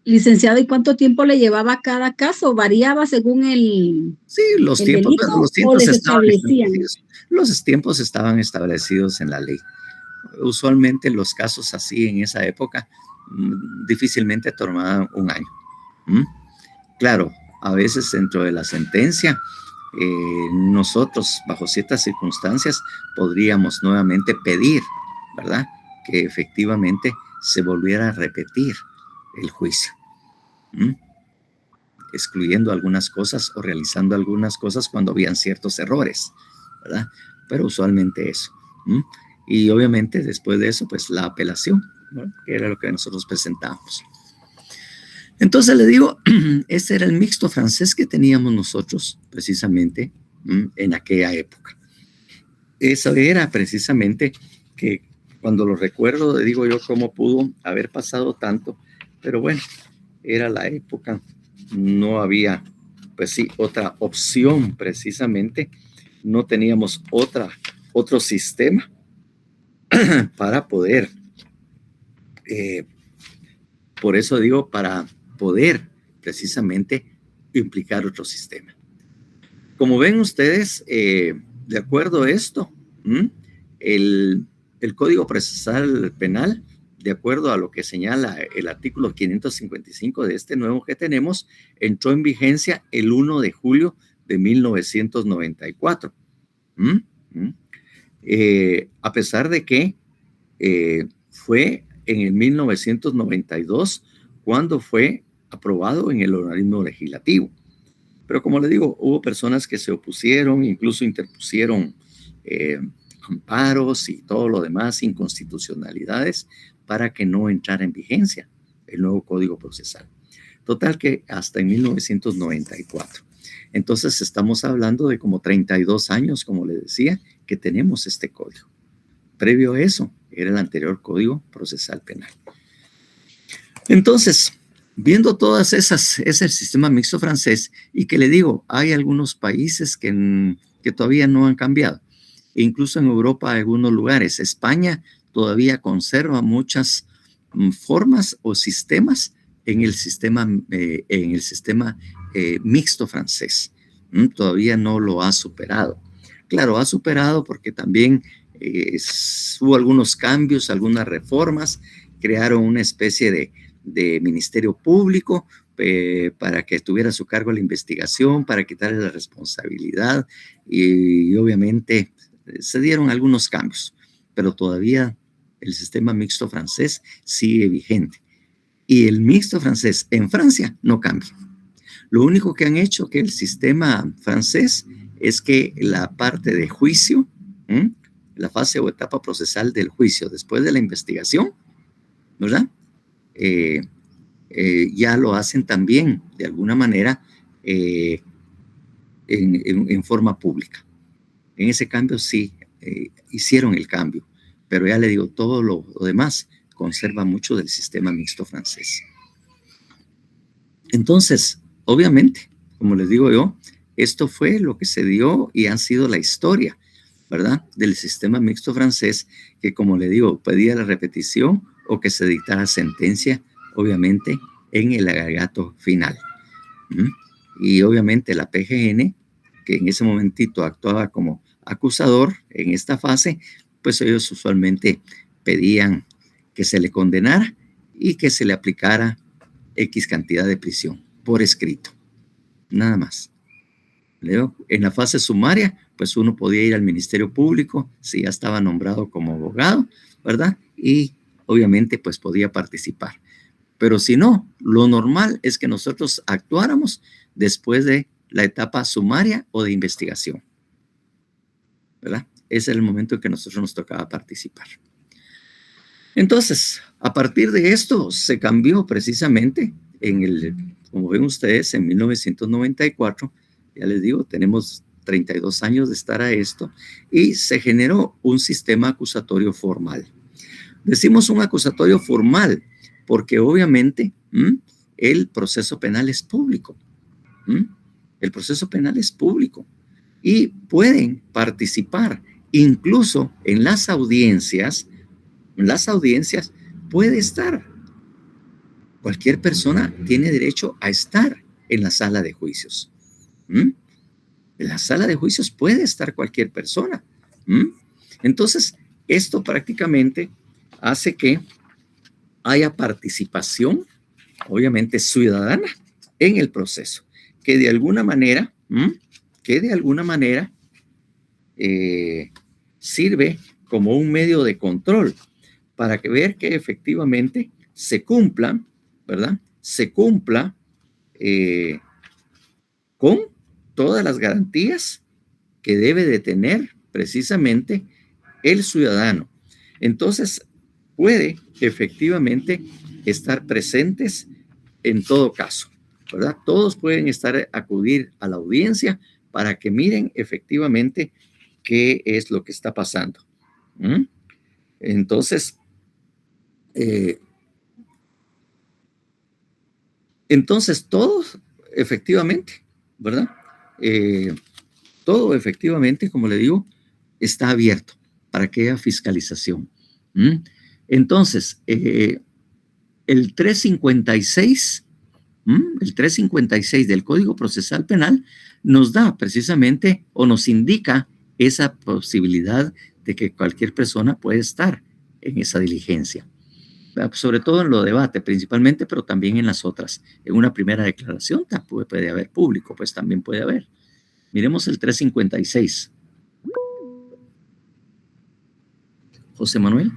Licenciado, ¿y cuánto tiempo le llevaba cada caso? ¿Variaba según el Sí, los tiempos estaban establecidos en la ley. Usualmente los casos así en esa época difícilmente tomaban un año. Claro, a veces dentro de la sentencia, nosotros bajo ciertas circunstancias podríamos nuevamente pedir, ¿verdad?, que efectivamente se volviera a repetir el juicio, excluyendo algunas cosas o realizando algunas cosas cuando habían ciertos errores, ¿verdad? Pero usualmente eso. Y obviamente después de eso, pues la apelación, ¿no?, que era lo que nosotros presentábamos. Entonces le digo, ese era el mixto francés que teníamos nosotros precisamente en aquella época. Eso era precisamente que cuando lo recuerdo, digo yo, cómo pudo haber pasado tanto, pero bueno, era la época, no había, pues sí, otra opción precisamente, no teníamos otro sistema para poder, por eso digo, para poder precisamente implicar otro sistema. Como ven ustedes, de acuerdo a esto, el Código Procesal Penal, de acuerdo a lo que señala el artículo 555 de este nuevo que tenemos, entró en vigencia el 1 de julio de 1994. A pesar de que fue en el 1992 cuando fue aprobado en el organismo legislativo. Pero como le digo, hubo personas que se opusieron, incluso interpusieron amparos y todo lo demás, inconstitucionalidades, para que no entrara en vigencia el nuevo Código Procesal. Total que hasta en 1994. Entonces estamos hablando de como 32 años, como le decía, que tenemos este código. Previo a eso, era el anterior Código Procesal Penal. Entonces, viendo todas esas, es el sistema mixto francés, y que le digo, hay algunos países que todavía no han cambiado. E incluso en Europa, algunos lugares. España todavía conserva muchas formas o sistemas en el sistema mixto francés. Todavía no lo ha superado. Claro, ha superado porque también hubo algunos cambios, algunas reformas, crearon una especie de ministerio público para que tuviera a su cargo la investigación, para quitarle la responsabilidad y obviamente se dieron algunos cambios, pero todavía el sistema mixto francés sigue vigente. Y el mixto francés en Francia no cambia. Lo único que han hecho que el sistema francés es que la parte de juicio, la fase o etapa procesal del juicio después de la investigación, ¿verdad? Ya lo hacen también de alguna manera en forma pública. En ese cambio sí hicieron el cambio, pero ya le digo, todo lo demás conserva mucho del sistema mixto francés. Entonces, obviamente, como les digo yo, esto fue lo que se dio y ha sido la historia, ¿verdad? Del sistema mixto francés, que como le digo, pedía la repetición o que se dictara sentencia, obviamente, en el alegato final. Y obviamente la PGN, que en ese momentito actuaba como acusador en esta fase, pues ellos usualmente pedían que se le condenara y que se le aplicara X cantidad de prisión por escrito. Nada más. ¿Leo? En la fase sumaria, pues uno podía ir al Ministerio Público si ya estaba nombrado como abogado, ¿verdad? Y obviamente pues podía participar. Pero si no, lo normal es que nosotros actuáramos después de la etapa sumaria o de investigación, ¿verdad? Ese era el momento en que nosotros nos tocaba participar. Entonces, a partir de esto se cambió precisamente como ven ustedes, en 1994, ya les digo, tenemos 32 años de estar a esto, y se generó un sistema acusatorio formal. Decimos un acusatorio formal porque obviamente el proceso penal es público. El proceso penal es público y pueden participar incluso en las audiencias. En las audiencias puede estar. Cualquier persona tiene derecho a estar en la sala de juicios. En la sala de juicios puede estar cualquier persona. Entonces, esto prácticamente hace que haya participación, obviamente ciudadana, en el proceso, que de alguna manera, sirve como un medio de control para ver que efectivamente se cumpla, ¿verdad? Se cumpla con todas las garantías que debe de tener precisamente el ciudadano. Entonces, puede efectivamente estar presentes en todo caso, ¿verdad? Todos pueden acudir a la audiencia para que miren efectivamente qué es lo que está pasando. Entonces, todos efectivamente, ¿verdad? Todo efectivamente, como le digo, está abierto para que haya fiscalización. Entonces, el 356, el 356 del Código Procesal Penal nos da precisamente o nos indica esa posibilidad de que cualquier persona puede estar en esa diligencia. Sobre todo en lo debate principalmente, pero también en las otras. En una primera declaración puede haber público, pues también puede haber. Miremos el 356. José Manuel.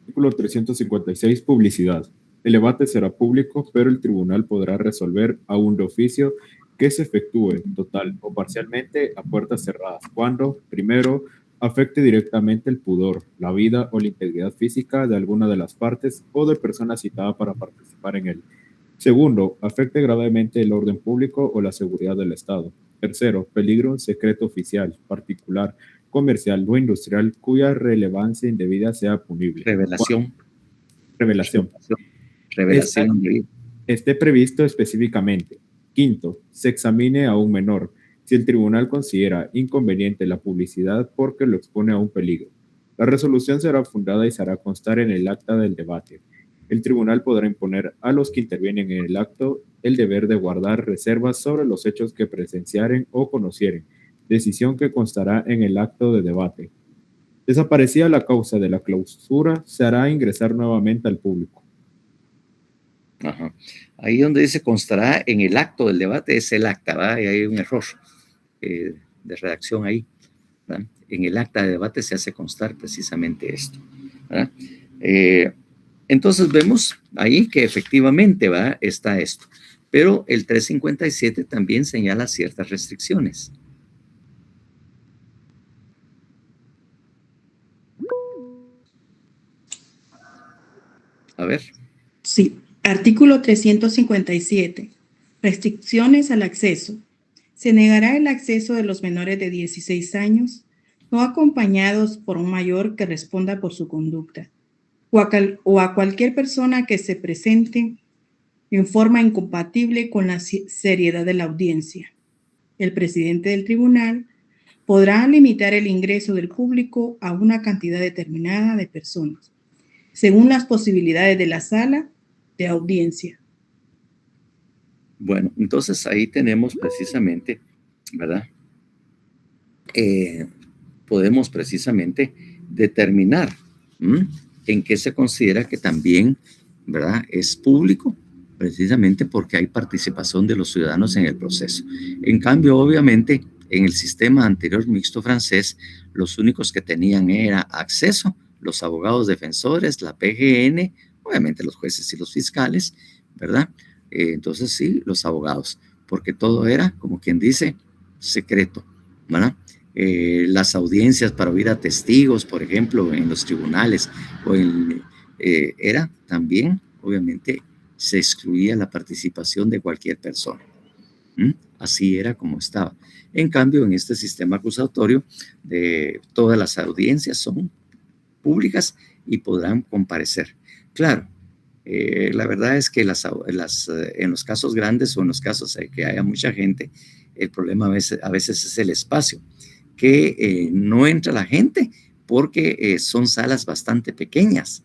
Artículo 356, publicidad. El debate será público, pero el tribunal podrá resolver aún de oficio que se efectúe total o parcialmente a puertas cerradas cuando, primero, afecte directamente el pudor, la vida o la integridad física de alguna de las partes o de persona citada para participar en él. Segundo, afecte gravemente el orden público o la seguridad del Estado. Tercero, peligro un secreto oficial, particular, comercial o industrial cuya relevancia indebida sea punible. Revelación. Esté previsto específicamente. Quinto, se examine a un menor si el tribunal considera inconveniente la publicidad porque lo expone a un peligro. La resolución será fundada y se hará constar en el acta del debate. El tribunal podrá imponer a los que intervienen en el acto el deber de guardar reservas sobre los hechos que presenciaren o conocieren, decisión que constará en el acto de debate. Desaparecida la causa de la clausura, se hará ingresar nuevamente al público. Ajá. Ahí donde dice constará en el acto del debate es el acta, ¿verdad? Y hay un error de redacción ahí, ¿verdad? En el acta de debate se hace constar precisamente esto, ¿verdad? Entonces vemos ahí que efectivamente, ¿verdad?, está esto. Pero el 357 también señala ciertas restricciones. A ver. Sí, artículo 357. Restricciones al acceso. Se negará el acceso de los menores de 16 años, no acompañados por un mayor que responda por su conducta, o a cualquier persona que se presente en forma incompatible con la seriedad de la audiencia. El presidente del tribunal podrá limitar el ingreso del público a una cantidad determinada de personas, según las posibilidades de la sala de audiencia. Bueno, entonces ahí tenemos precisamente, ¿verdad? Podemos precisamente determinar en qué se considera que también, ¿verdad?, es público, precisamente porque hay participación de los ciudadanos en el proceso. En cambio, obviamente, en el sistema anterior mixto francés, los únicos que tenían era acceso los abogados defensores, la PGN, obviamente los jueces y los fiscales, ¿verdad? Entonces sí, los abogados, porque todo era, como quien dice, secreto, ¿verdad? Las audiencias para oír a testigos, por ejemplo, en los tribunales, era también, obviamente, se excluía la participación de cualquier persona. Así era como estaba. En cambio, en este sistema acusatorio, todas las audiencias son públicas y podrán comparecer. Claro, la verdad es que en los casos grandes o en los casos en que haya mucha gente, el problema a veces es el espacio, que no entra la gente porque son salas bastante pequeñas.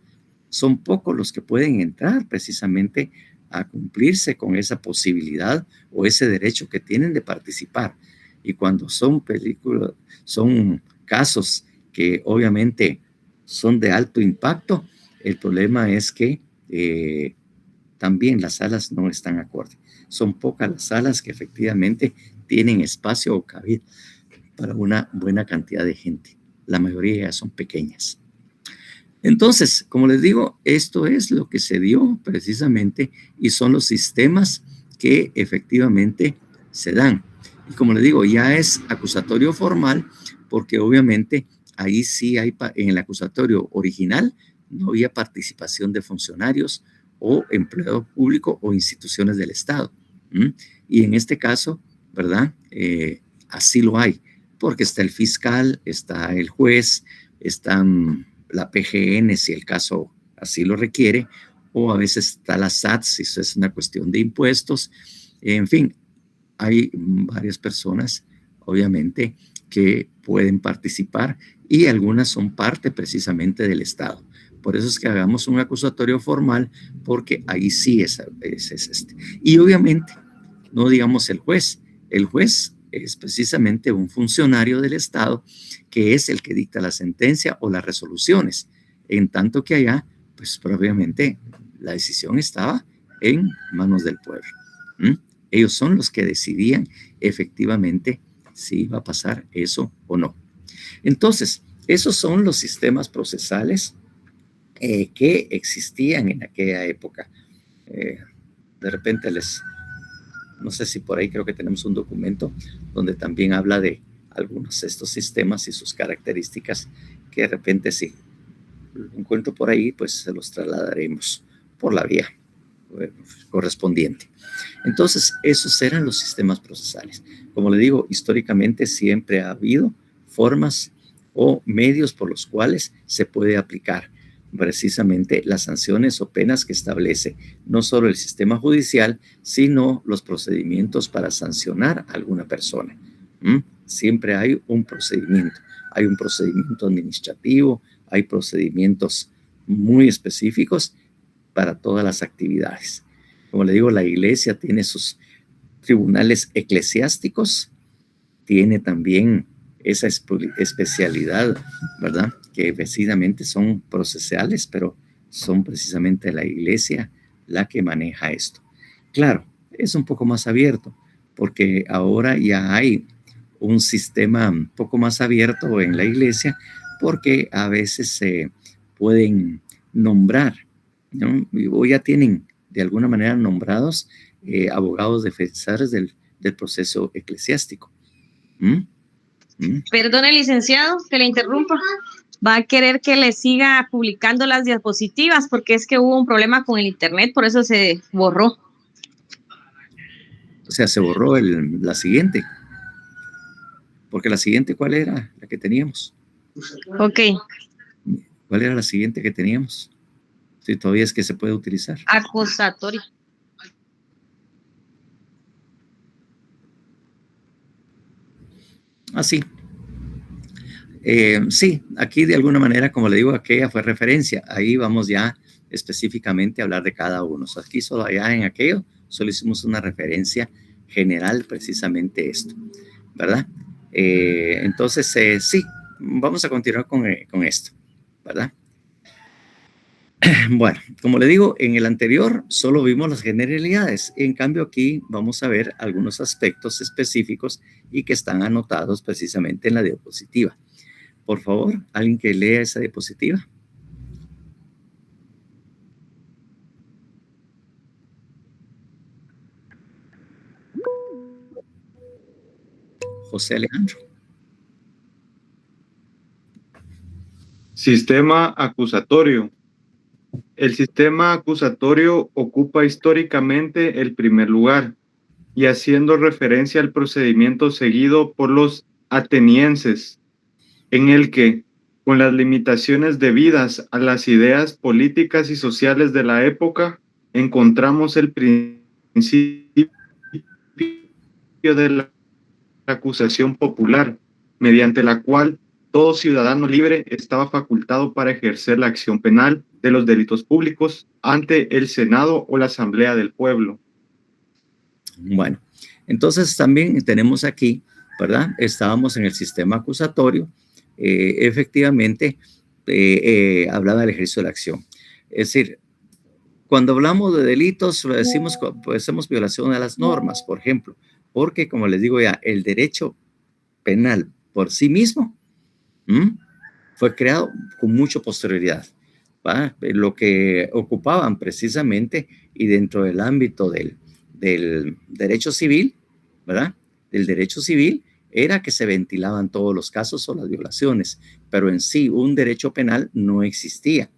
Son pocos los que pueden entrar precisamente a cumplirse con esa posibilidad o ese derecho que tienen de participar. Y cuando son casos que obviamente son de alto impacto, el problema es que también las salas no están acorde. Son pocas las salas que efectivamente tienen espacio o cabida para una buena cantidad de gente. La mayoría son pequeñas. Entonces, como les digo, esto es lo que se dio precisamente y son los sistemas que efectivamente se dan. Y como les digo, ya es acusatorio formal porque obviamente ahí sí hay, en el acusatorio original, no había participación de funcionarios o empleado público o instituciones del Estado. Y en este caso, ¿verdad? Así lo hay, porque está el fiscal, está el juez, están la PGN si el caso así lo requiere, o a veces está la SAT si eso es una cuestión de impuestos. En fin, hay varias personas, obviamente, que pueden participar y algunas son parte precisamente del Estado. Por eso es que hagamos un acusatorio formal, porque ahí sí es este. Y obviamente, no digamos el juez. El juez es precisamente un funcionario del Estado que es el que dicta la sentencia o las resoluciones. En tanto que allá, pues probablemente la decisión estaba en manos del pueblo. Ellos son los que decidían efectivamente si iba a pasar eso o no. Entonces, esos son los sistemas procesales que existían en aquella época. De repente no sé si por ahí creo que tenemos un documento donde también habla de algunos de estos sistemas y sus características que de repente si lo encuentro por ahí, pues se los trasladaremos por la vía correspondiente. Entonces, esos eran los sistemas procesales. Como le digo, históricamente siempre ha habido formas o medios por los cuales se puede aplicar precisamente las sanciones o penas que establece no solo el sistema judicial, sino los procedimientos para sancionar a alguna persona. Siempre hay un procedimiento administrativo, hay procedimientos muy específicos para todas las actividades. Como le digo, la iglesia tiene sus tribunales eclesiásticos, tiene también esa especialidad, ¿verdad? Que precisamente son procesales, pero son precisamente la iglesia la que maneja esto. Claro, es un poco más abierto, porque ahora ya hay un sistema un poco más abierto en la iglesia, porque a veces se pueden nombrar, ¿no? O ya tienen de alguna manera nombrados abogados defensores del proceso eclesiástico. Perdone, licenciado, que le interrumpa. Va a querer que le siga publicando las diapositivas porque es que hubo un problema con el internet, por eso se borró. O sea, se borró la siguiente. Porque la siguiente, ¿cuál era? La que teníamos. Ok. ¿Cuál era la siguiente que teníamos? Si todavía es que se puede utilizar. Acusatorio. Sí. Sí, aquí de alguna manera, como le digo, aquella fue referencia. Ahí vamos ya específicamente a hablar de cada uno. O sea, aquí solo allá en aquello, solo hicimos una referencia general, precisamente esto, ¿verdad? Entonces, sí, vamos a continuar con esto, ¿verdad? Bueno, como le digo, en el anterior solo vimos las generalidades. En cambio, aquí vamos a ver algunos aspectos específicos y que están anotados precisamente en la diapositiva. Por favor, alguien que lea esa diapositiva. José Alejandro. Sistema acusatorio. El sistema acusatorio ocupa históricamente el primer lugar y haciendo referencia al procedimiento seguido por los atenienses, en el que, con las limitaciones debidas a las ideas políticas y sociales de la época, encontramos el principio de la acusación popular, mediante la cual todo ciudadano libre estaba facultado para ejercer la acción penal de los delitos públicos ante el Senado o la Asamblea del Pueblo. Bueno, entonces también tenemos aquí, ¿verdad? Estábamos en el sistema acusatorio, efectivamente hablaba del ejercicio de la acción. Es decir, cuando hablamos de delitos, decimos, pues, hacemos violación a las normas, por ejemplo, porque, como les digo ya, el derecho penal por sí mismo fue creado con mucha posterioridad, ¿va? Lo que ocupaban precisamente y dentro del ámbito del derecho civil, ¿verdad? Del derecho civil era que se ventilaban todos los casos o las violaciones, pero en sí un derecho penal no existía.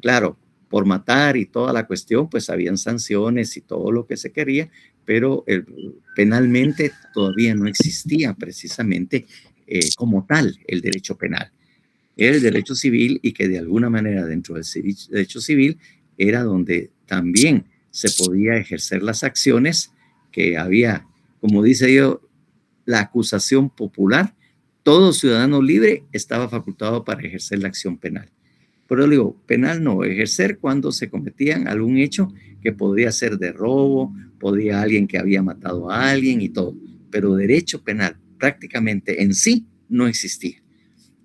Claro, por matar y toda la cuestión, pues habían sanciones y todo lo que se quería, pero penalmente todavía no existía precisamente como tal el derecho penal. Era el derecho civil y que de alguna manera dentro del derecho civil era donde también se podía ejercer las acciones que había, como dice yo, la acusación popular. Todo ciudadano libre estaba facultado para ejercer la acción penal. Pero digo, penal no, ejercer cuando se cometían algún hecho que podría ser de robo, podía alguien que había matado a alguien y todo. Pero derecho penal prácticamente en sí no existía.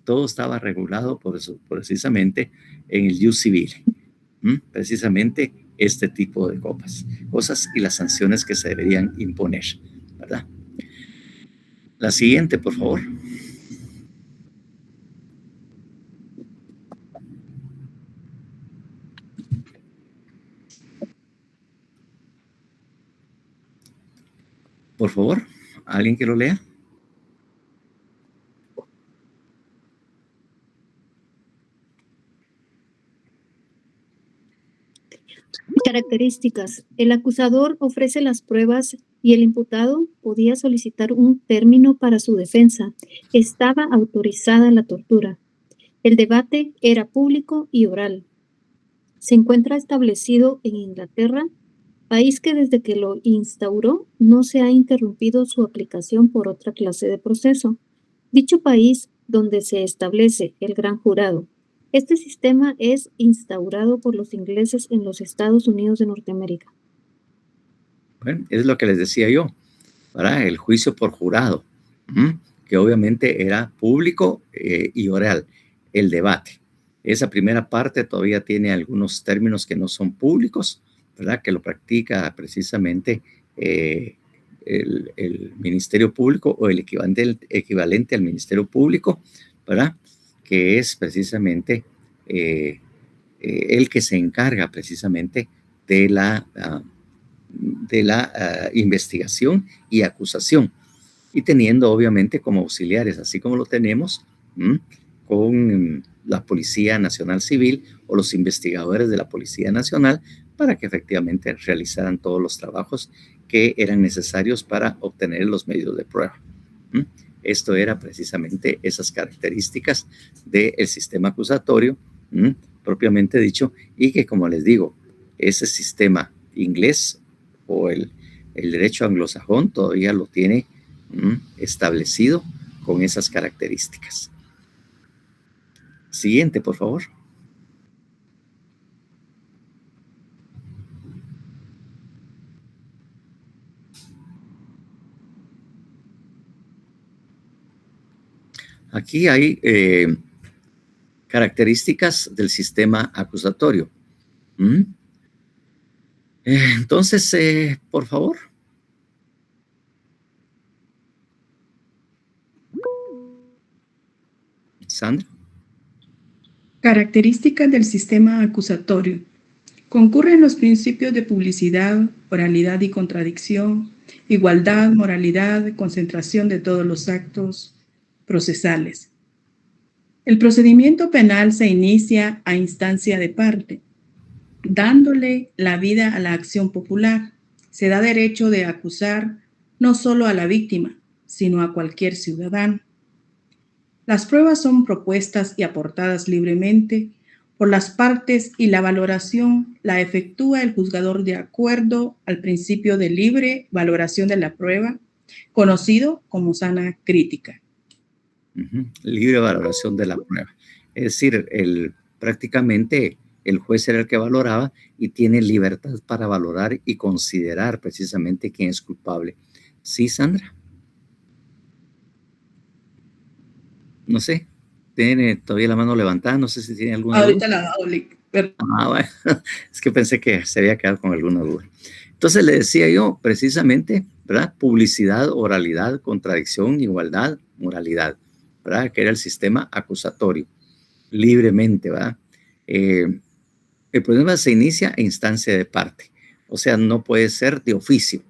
Todo estaba regulado por eso, precisamente en el jus civil. Precisamente este tipo de cosas y las sanciones que se deberían imponer, ¿verdad? La siguiente, por favor. Por favor, ¿alguien que lo lea? Características. El acusador ofrece las pruebas y el imputado podía solicitar un término para su defensa. Estaba autorizada la tortura. El debate era público y oral. Se encuentra establecido en Inglaterra, país que desde que lo instauró no se ha interrumpido su aplicación por otra clase de proceso. Dicho país, donde se establece el gran jurado Este sistema es instaurado por los ingleses en los Estados Unidos de Norteamérica. Bueno, es lo que les decía yo, ¿verdad? El juicio por jurado, que obviamente era público y oral, el debate. Esa primera parte todavía tiene algunos términos que no son públicos, ¿verdad? Que lo practica precisamente el Ministerio Público o el equivalente al Ministerio Público, ¿verdad? Que es precisamente el que se encarga precisamente de la investigación y acusación, y teniendo obviamente como auxiliares, así como lo tenemos con la Policía Nacional Civil o los investigadores de la Policía Nacional, para que efectivamente realizaran todos los trabajos que eran necesarios para obtener los medios de prueba. Esto era precisamente esas características del sistema acusatorio, propiamente dicho, y que, como les digo, ese sistema inglés o el derecho anglosajón todavía lo tiene establecido con esas características. Siguiente, por favor. Aquí hay características del sistema acusatorio. Entonces, por favor. Sandra. Características del sistema acusatorio. Concurren los principios de publicidad, oralidad y contradicción, igualdad, moralidad, concentración de todos los actos procesales. El procedimiento penal se inicia a instancia de parte, dándole la vida a la acción popular. Se da derecho de acusar no solo a la víctima, sino a cualquier ciudadano. Las pruebas son propuestas y aportadas libremente por las partes y la valoración la efectúa el juzgador de acuerdo al principio de libre valoración de la prueba, conocido como sana crítica. Libre valoración de la prueba. Es decir, prácticamente el juez era el que valoraba y tiene libertad para valorar y considerar precisamente quién es culpable. ¿Sí, Sandra? No sé, tiene todavía la mano levantada, no sé si tiene alguna duda. Ahorita la doble. Bueno, es que pensé que se había quedado con alguna duda. Entonces le decía yo, precisamente, ¿verdad? Publicidad, oralidad, contradicción, igualdad, moralidad, ¿verdad? Que era el sistema acusatorio, libremente, ¿verdad? El problema se inicia a instancia de parte, o sea, no puede ser de oficio.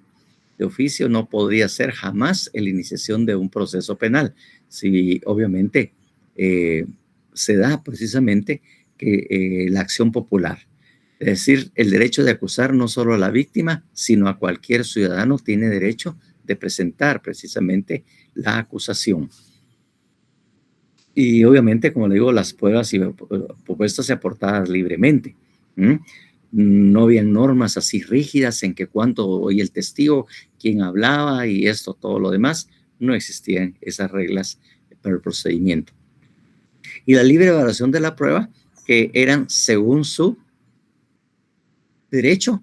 De oficio no podría ser jamás la iniciación de un proceso penal, si obviamente se da precisamente que la acción popular, es decir, el derecho de acusar no solo a la víctima, sino a cualquier ciudadano tiene derecho de presentar precisamente la acusación. Y obviamente, como le digo, las pruebas y propuestas y aportadas libremente. No habían normas así rígidas en que cuánto oye el testigo, quién hablaba y esto, todo lo demás. No existían esas reglas para el procedimiento. Y la libre evaluación de la prueba, que eran según su derecho,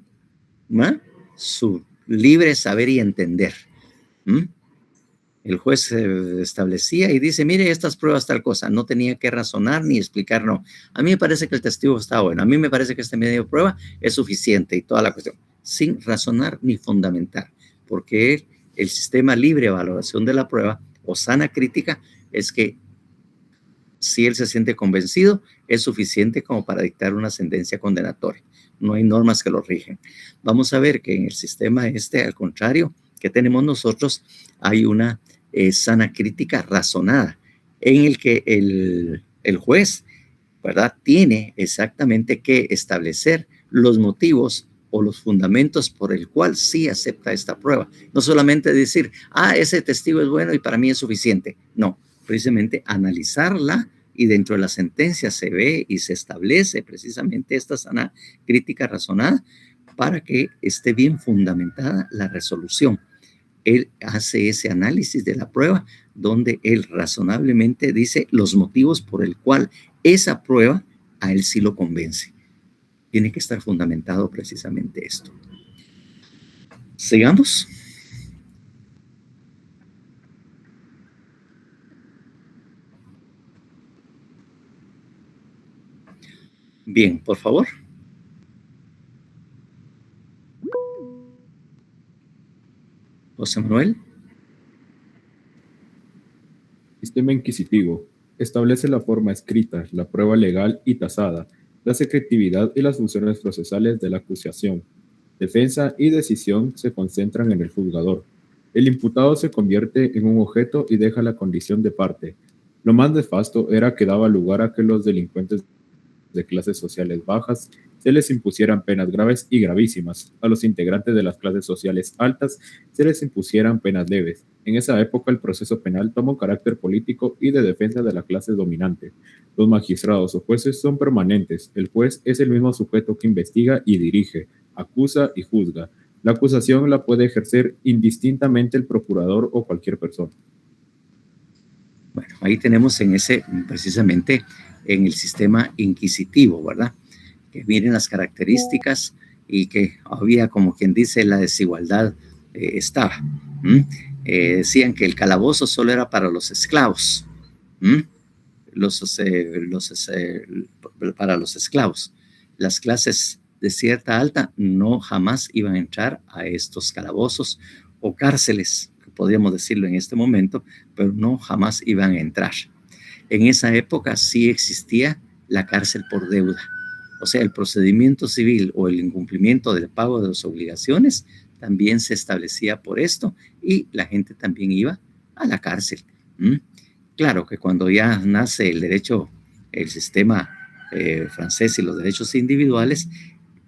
su libre saber y entender. El juez establecía y dice, mire, estas pruebas tal cosa, no tenía que razonar ni explicar, no. A mí me parece que el testigo está bueno, a mí me parece que este medio de prueba es suficiente y toda la cuestión, sin razonar ni fundamentar, porque el sistema libre de valoración de la prueba o sana crítica es que si él se siente convencido, es suficiente como para dictar una sentencia condenatoria. No hay normas que lo rigen. Vamos a ver que en el sistema al contrario, que tenemos nosotros, hay una sana crítica razonada, en el que el juez, ¿verdad?, tiene exactamente que establecer los motivos o los fundamentos por el cual sí acepta esta prueba. No solamente decir, ese testigo es bueno y para mí es suficiente. No, precisamente analizarla, y dentro de la sentencia se ve y se establece precisamente esta sana crítica razonada para que esté bien fundamentada la resolución. Él hace ese análisis de la prueba donde él razonablemente dice los motivos por el cual esa prueba a él sí lo convence. Tiene que estar fundamentado precisamente esto. Sigamos. Bien, por favor. José Manuel. Sistema inquisitivo. Establece la forma escrita, la prueba legal y tasada, la secretividad y las funciones procesales de la acusación. Defensa y decisión se concentran en el juzgador. El imputado se convierte en un objeto y deja la condición de parte. Lo más nefasto era que daba lugar a que los delincuentes de clases sociales bajas se les impusieran penas graves y gravísimas. A los integrantes de las clases sociales altas se les impusieran penas leves. En esa época el proceso penal toma un carácter político y de defensa de la clase dominante. Los magistrados o jueces son permanentes. El juez es el mismo sujeto que investiga y dirige, acusa y juzga. La acusación la puede ejercer indistintamente el procurador o cualquier persona. Bueno, ahí tenemos precisamente en el sistema inquisitivo, ¿verdad? Que miren las características y que había, como quien dice, la desigualdad estaba. Decían que el calabozo solo era para los esclavos, para los esclavos. Las clases de cierta alta no jamás iban a entrar a estos calabozos o cárceles, podríamos decirlo en este momento, pero no jamás iban a entrar. En esa época sí existía la cárcel por deuda. O sea, el procedimiento civil o el incumplimiento del pago de las obligaciones también se establecía por esto y la gente también iba a la cárcel. Claro que cuando ya nace el derecho, el sistema francés y los derechos individuales,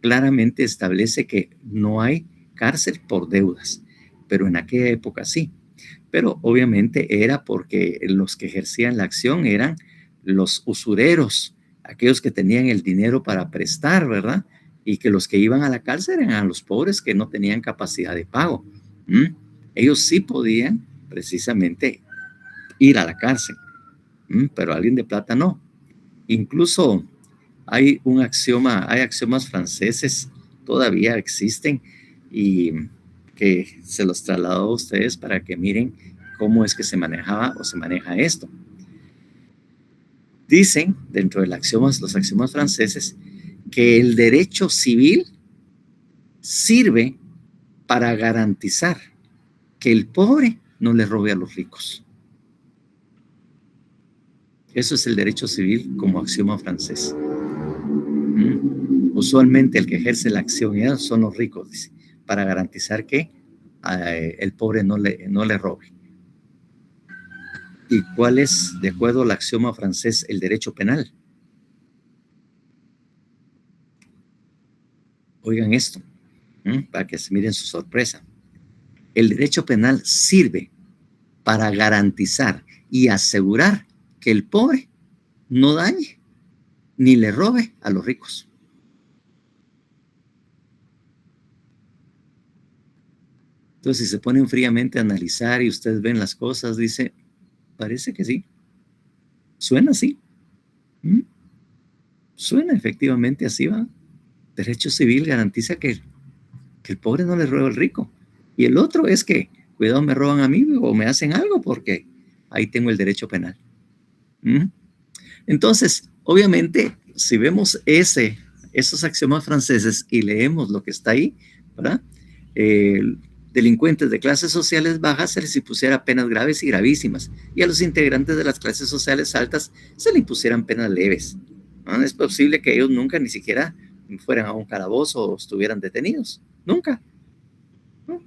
claramente establece que no hay cárcel por deudas, pero en aquella época sí. Pero obviamente era porque los que ejercían la acción eran los usureros, aquellos que tenían el dinero para prestar, ¿verdad? Y que los que iban a la cárcel eran los pobres que no tenían capacidad de pago. Ellos sí podían precisamente ir a la cárcel, pero alguien de plata no. Incluso hay axiomas franceses, todavía existen, y que se los traslado a ustedes para que miren cómo es que se manejaba o se maneja esto. Dicen, dentro de los axiomas franceses, que el derecho civil sirve para garantizar que el pobre no le robe a los ricos. Eso es el derecho civil como axioma francés. Usualmente el que ejerce la acción son los ricos, dice, para garantizar que el pobre no le robe. ¿Y cuál es, de acuerdo al axioma francés, el derecho penal? Oigan esto, para que se miren su sorpresa. El derecho penal sirve para garantizar y asegurar que el pobre no dañe ni le robe a los ricos. Entonces, si se ponen fríamente a analizar y ustedes ven las cosas, dice, parece que sí. Suena así. Suena efectivamente así, ¿va? Derecho civil garantiza que el pobre no le roba al rico. Y el otro es que, cuidado, me roban a mí o me hacen algo porque ahí tengo el derecho penal. Entonces, obviamente, si vemos esos axiomas franceses y leemos lo que está ahí, ¿verdad? Delincuentes de clases sociales bajas se les impusiera penas graves y gravísimas, y a los integrantes de las clases sociales altas se les impusieran penas leves. No es posible que ellos nunca ni siquiera fueran a un calabozo o estuvieran detenidos. Nunca. ¿No?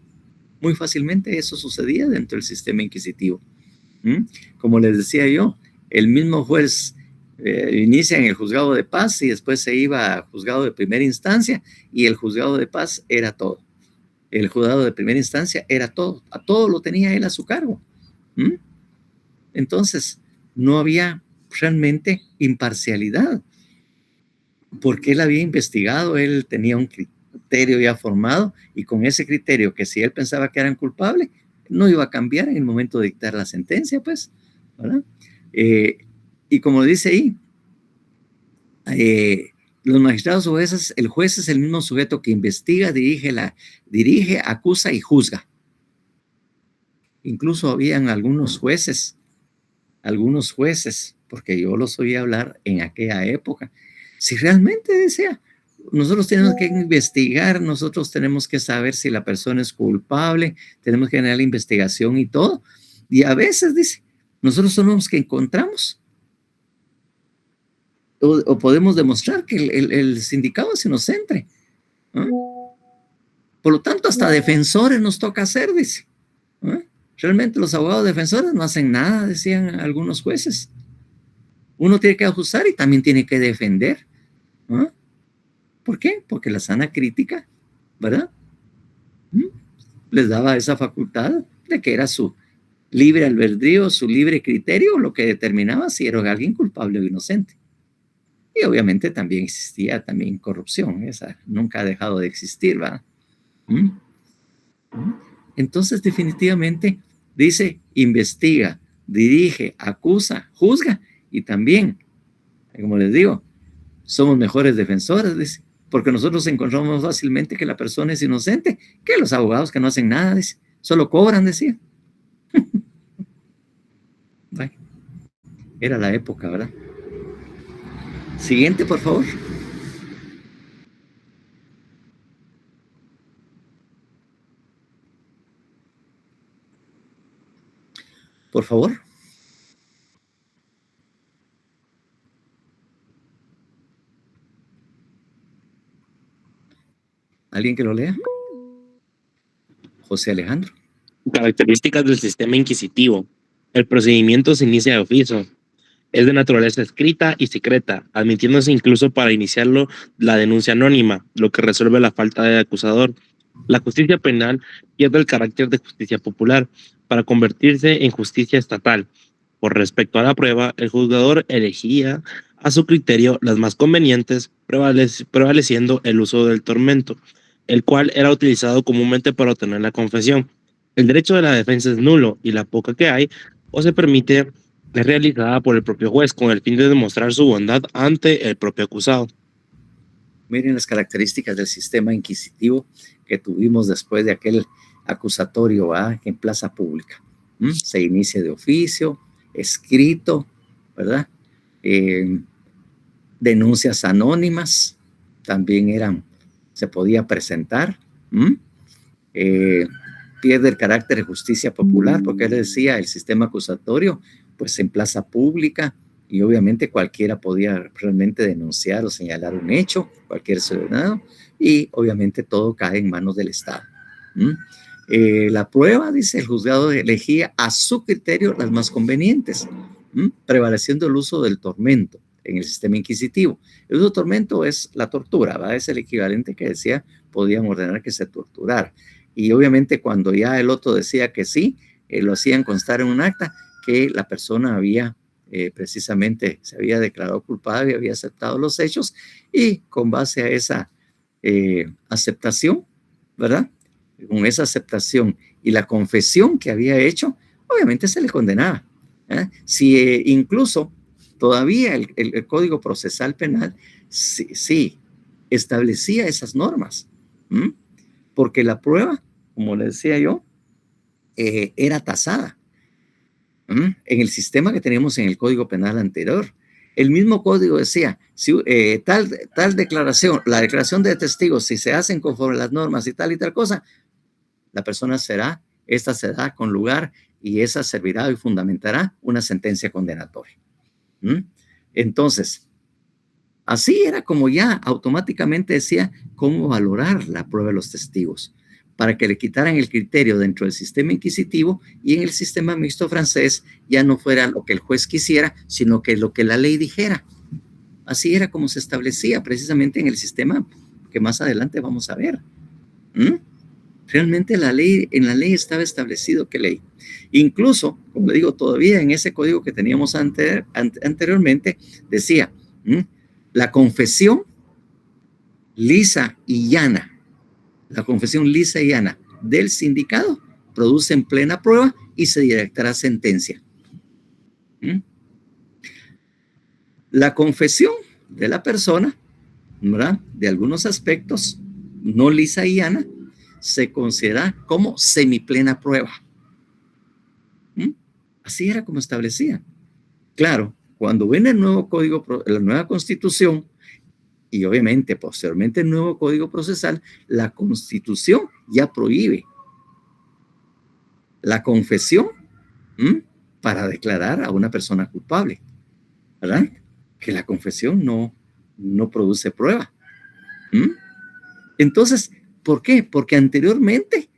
Muy fácilmente eso sucedía dentro del sistema inquisitivo. Como les decía yo, el mismo juez inicia en el juzgado de paz y después se iba al juzgado de primera instancia, y el juzgado de paz era todo. El juzgado de primera instancia era todo. A todo lo tenía él a su cargo. Entonces, no había realmente imparcialidad, porque él había investigado, él tenía un criterio ya formado, y con ese criterio, que si él pensaba que eran culpables, no iba a cambiar en el momento de dictar la sentencia, pues, ¿verdad? Y como dice ahí, los magistrados o jueces, el juez es el mismo sujeto que investiga, dirige, acusa y juzga. Incluso habían algunos jueces, porque yo los oí hablar en aquella época. Si realmente decía, nosotros tenemos que investigar, nosotros tenemos que saber si la persona es culpable, tenemos que generar la investigación y todo. Y a veces dice, nosotros somos los que encontramos o podemos demostrar que el sindicado es inocente, ¿no? Por lo tanto, hasta defensores nos toca hacer, dice, ¿no? Realmente los abogados defensores no hacen nada, decían algunos jueces. Uno tiene que ajustar y también tiene que defender, ¿no? ¿Por qué? Porque la sana crítica, ¿verdad? Les daba esa facultad de que era su libre albedrío, su libre criterio, lo que determinaba si era alguien culpable o inocente. Y obviamente también existía también corrupción, esa nunca ha dejado de existir, ¿verdad? Entonces, definitivamente, dice, investiga, dirige, acusa, juzga, y también, como les digo, somos mejores defensores, dice, porque nosotros encontramos fácilmente que la persona es inocente, que los abogados que no hacen nada, dice, solo cobran, decía. Bueno, era la época, ¿verdad? Siguiente, por favor. Por favor. ¿Alguien que lo lea? José Alejandro. Características del sistema inquisitivo. El procedimiento se inicia de oficio. Es de naturaleza escrita y secreta, admitiéndose incluso para iniciarlo la denuncia anónima, lo que resuelve la falta de acusador. La justicia penal pierde el carácter de justicia popular para convertirse en justicia estatal. Por respecto a la prueba, el juzgador elegía a su criterio las más convenientes, prevaleciendo el uso del tormento, el cual era utilizado comúnmente para obtener la confesión. El derecho de la defensa es nulo y la poca que hay o se permite es realizada por el propio juez con el fin de demostrar su bondad ante el propio acusado. Miren las características del sistema inquisitivo que tuvimos después de aquel acusatorio, ¿verdad? En plaza pública. Se inicia de oficio, escrito, ¿verdad? Denuncias anónimas también se podía presentar. Pierde el carácter de justicia popular, porque él decía, el sistema acusatorio, pues en plaza pública, y obviamente cualquiera podía realmente denunciar o señalar un hecho, cualquier ciudadano, y obviamente todo cae en manos del Estado. La prueba, dice, el juzgado elegía a su criterio las más convenientes, prevaleciendo el uso del tormento en el sistema inquisitivo. El uso del tormento es la tortura, ¿verdad? Es el equivalente que decía, podían ordenar que se torturara. Y obviamente cuando ya el otro decía que sí, lo hacían constar en un acta que la persona había precisamente se había declarado culpable, había aceptado los hechos, y con base a esa aceptación, ¿verdad? Con esa aceptación y la confesión que había hecho, obviamente se le condenaba. Si incluso todavía el Código Procesal Penal sí establecía esas normas, porque la prueba, como le decía yo, era tasada en el sistema que teníamos en el Código Penal anterior. El mismo código decía, si tal declaración, la declaración de testigos, si se hacen conforme las normas y tal cosa, la persona se da con lugar y esa servirá y fundamentará una sentencia condenatoria. Entonces, así era como ya automáticamente decía cómo valorar la prueba de los testigos, para que le quitaran el criterio dentro del sistema inquisitivo y en el sistema mixto francés ya no fuera lo que el juez quisiera, sino que lo que la ley dijera. Así era como se establecía precisamente en el sistema que más adelante vamos a ver. Realmente en la ley estaba establecido qué ley. Incluso, como le digo, todavía en ese código que teníamos anteriormente, decía, la confesión lisa y llana, del sindicado produce en plena prueba y se dictará sentencia. La confesión de la persona, ¿verdad? De algunos aspectos, no lisa y llana, se considera como semiplena prueba. Así era como establecía. Claro, cuando viene el nuevo código, la nueva constitución, y obviamente posteriormente el nuevo código procesal, la constitución ya prohíbe la confesión para declarar a una persona culpable, ¿verdad? Que la confesión no produce prueba. Entonces, ¿por qué? Porque anteriormente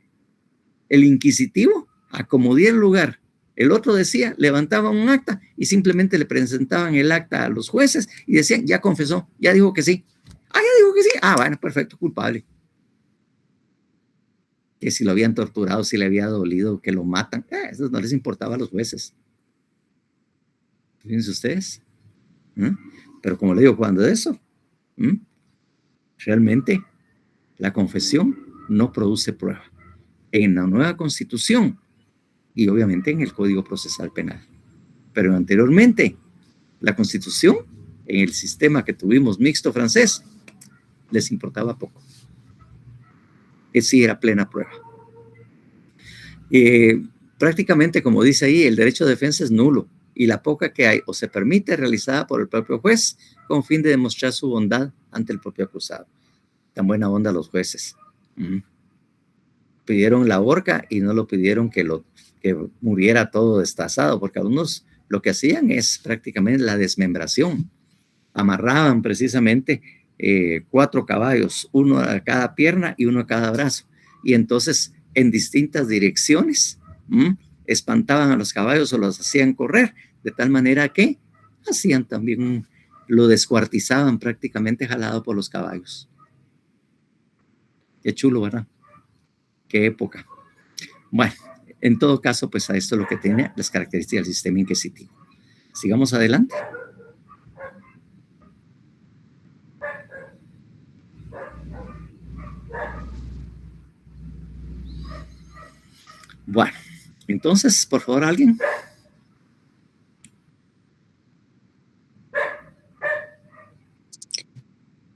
el inquisitivo acomodía el lugar. El otro decía, levantaban un acta y simplemente le presentaban el acta a los jueces y decían, ya confesó, ya dijo que sí. Ah, ya dijo que sí. Ah, bueno, perfecto, culpable. Que si lo habían torturado, si le había dolido, que lo matan. Eso no les importaba a los jueces. Fíjense ustedes. Pero como le digo, cuando de eso, realmente la confesión no produce prueba. En la nueva constitución y obviamente en el Código Procesal Penal. Pero anteriormente, la Constitución, en el sistema que tuvimos mixto francés, les importaba poco. Que sí era plena prueba. Prácticamente, como dice ahí, el derecho de defensa es nulo y la poca que hay o se permite realizada por el propio juez con fin de demostrar su bondad ante el propio acusado. Tan buena onda los jueces. Pidieron la horca y no lo pidieron que muriera todo destazado, porque algunos lo que hacían es prácticamente la desmembración. Amarraban precisamente 4 caballos, uno a cada pierna y uno a cada brazo. Y entonces en distintas direcciones espantaban a los caballos o los hacían correr, de tal manera que hacían también, lo descuartizaban prácticamente jalado por los caballos. Qué chulo, ¿verdad? Qué época. Bueno, en todo caso, pues a esto es lo que tiene las características del sistema inquisitivo. Sigamos adelante. Bueno, entonces, por favor, alguien.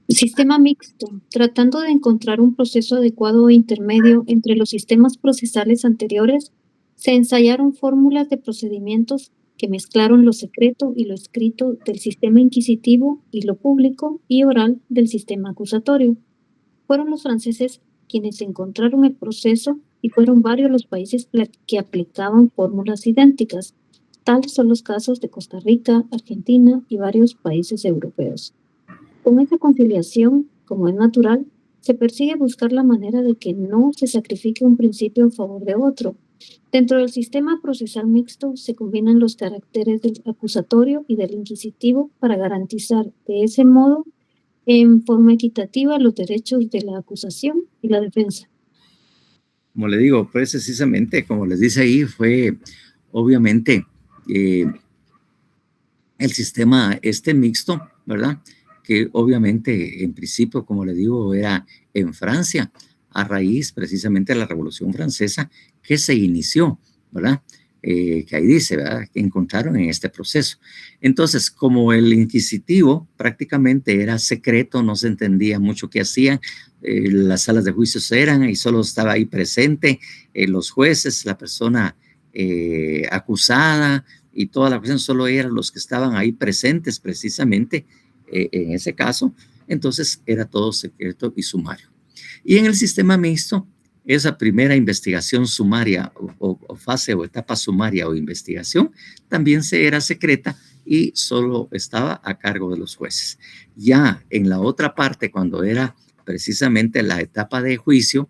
Sistema mixto, tratando de encontrar un proceso adecuado e intermedio entre los sistemas procesales anteriores, se ensayaron fórmulas de procedimientos que mezclaron lo secreto y lo escrito del sistema inquisitivo y lo público y oral del sistema acusatorio. Fueron los franceses quienes encontraron el proceso y fueron varios los países que aplicaban fórmulas idénticas. Tales son los casos de Costa Rica, Argentina y varios países europeos. Con esa conciliación, como es natural, se persigue buscar la manera de que no se sacrifique un principio en favor de otro. Dentro del sistema procesal mixto se combinan los caracteres del acusatorio y del inquisitivo para garantizar de ese modo en forma equitativa los derechos de la acusación y la defensa. Como le digo, pues precisamente, como les dice ahí, fue obviamente el sistema mixto, ¿verdad? Que obviamente en principio, como le digo, era en Francia, a raíz precisamente de la Revolución Francesa que se inició, ¿verdad? Que ahí dice, ¿verdad? Que encontraron en este proceso. Entonces, como el inquisitivo prácticamente era secreto, no se entendía mucho qué hacían, las salas de juicios eran y solo estaba ahí presente los jueces, la persona acusada y toda la cuestión, solo eran los que estaban ahí presentes precisamente en ese caso. Entonces era todo secreto y sumario. Y en el sistema mixto, esa primera investigación sumaria o fase o etapa sumaria o investigación también era secreta y solo estaba a cargo de los jueces. Ya en la otra parte, cuando era precisamente la etapa de juicio,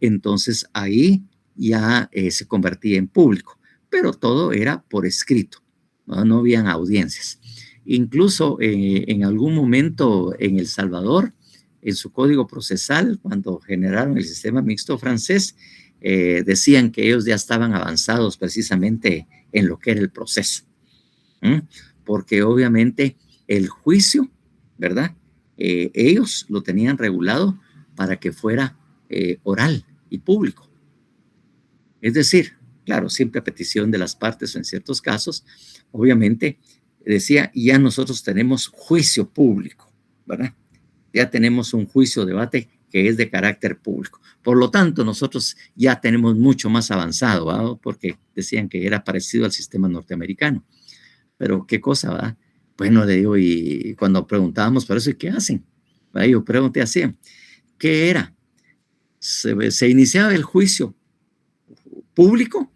entonces ahí ya se convertía en público, pero todo era por escrito, no habían audiencias. Incluso en algún momento en El Salvador, en su código procesal, cuando generaron el sistema mixto francés, decían que ellos ya estaban avanzados precisamente en lo que era el proceso, porque obviamente el juicio, ¿verdad? Ellos lo tenían regulado para que fuera oral y público. Es decir, claro, siempre a petición de las partes o en ciertos casos, obviamente decía, ya nosotros tenemos juicio público, ¿verdad? Ya tenemos un juicio debate que es de carácter público. Por lo tanto, nosotros ya tenemos mucho más avanzado, ¿verdad? Porque decían que era parecido al sistema norteamericano. Pero qué cosa, ¿verdad? Bueno, le digo, y cuando preguntábamos por eso, ¿y qué hacen? ¿Verdad? Yo pregunté así, ¿qué era? Se iniciaba el juicio público,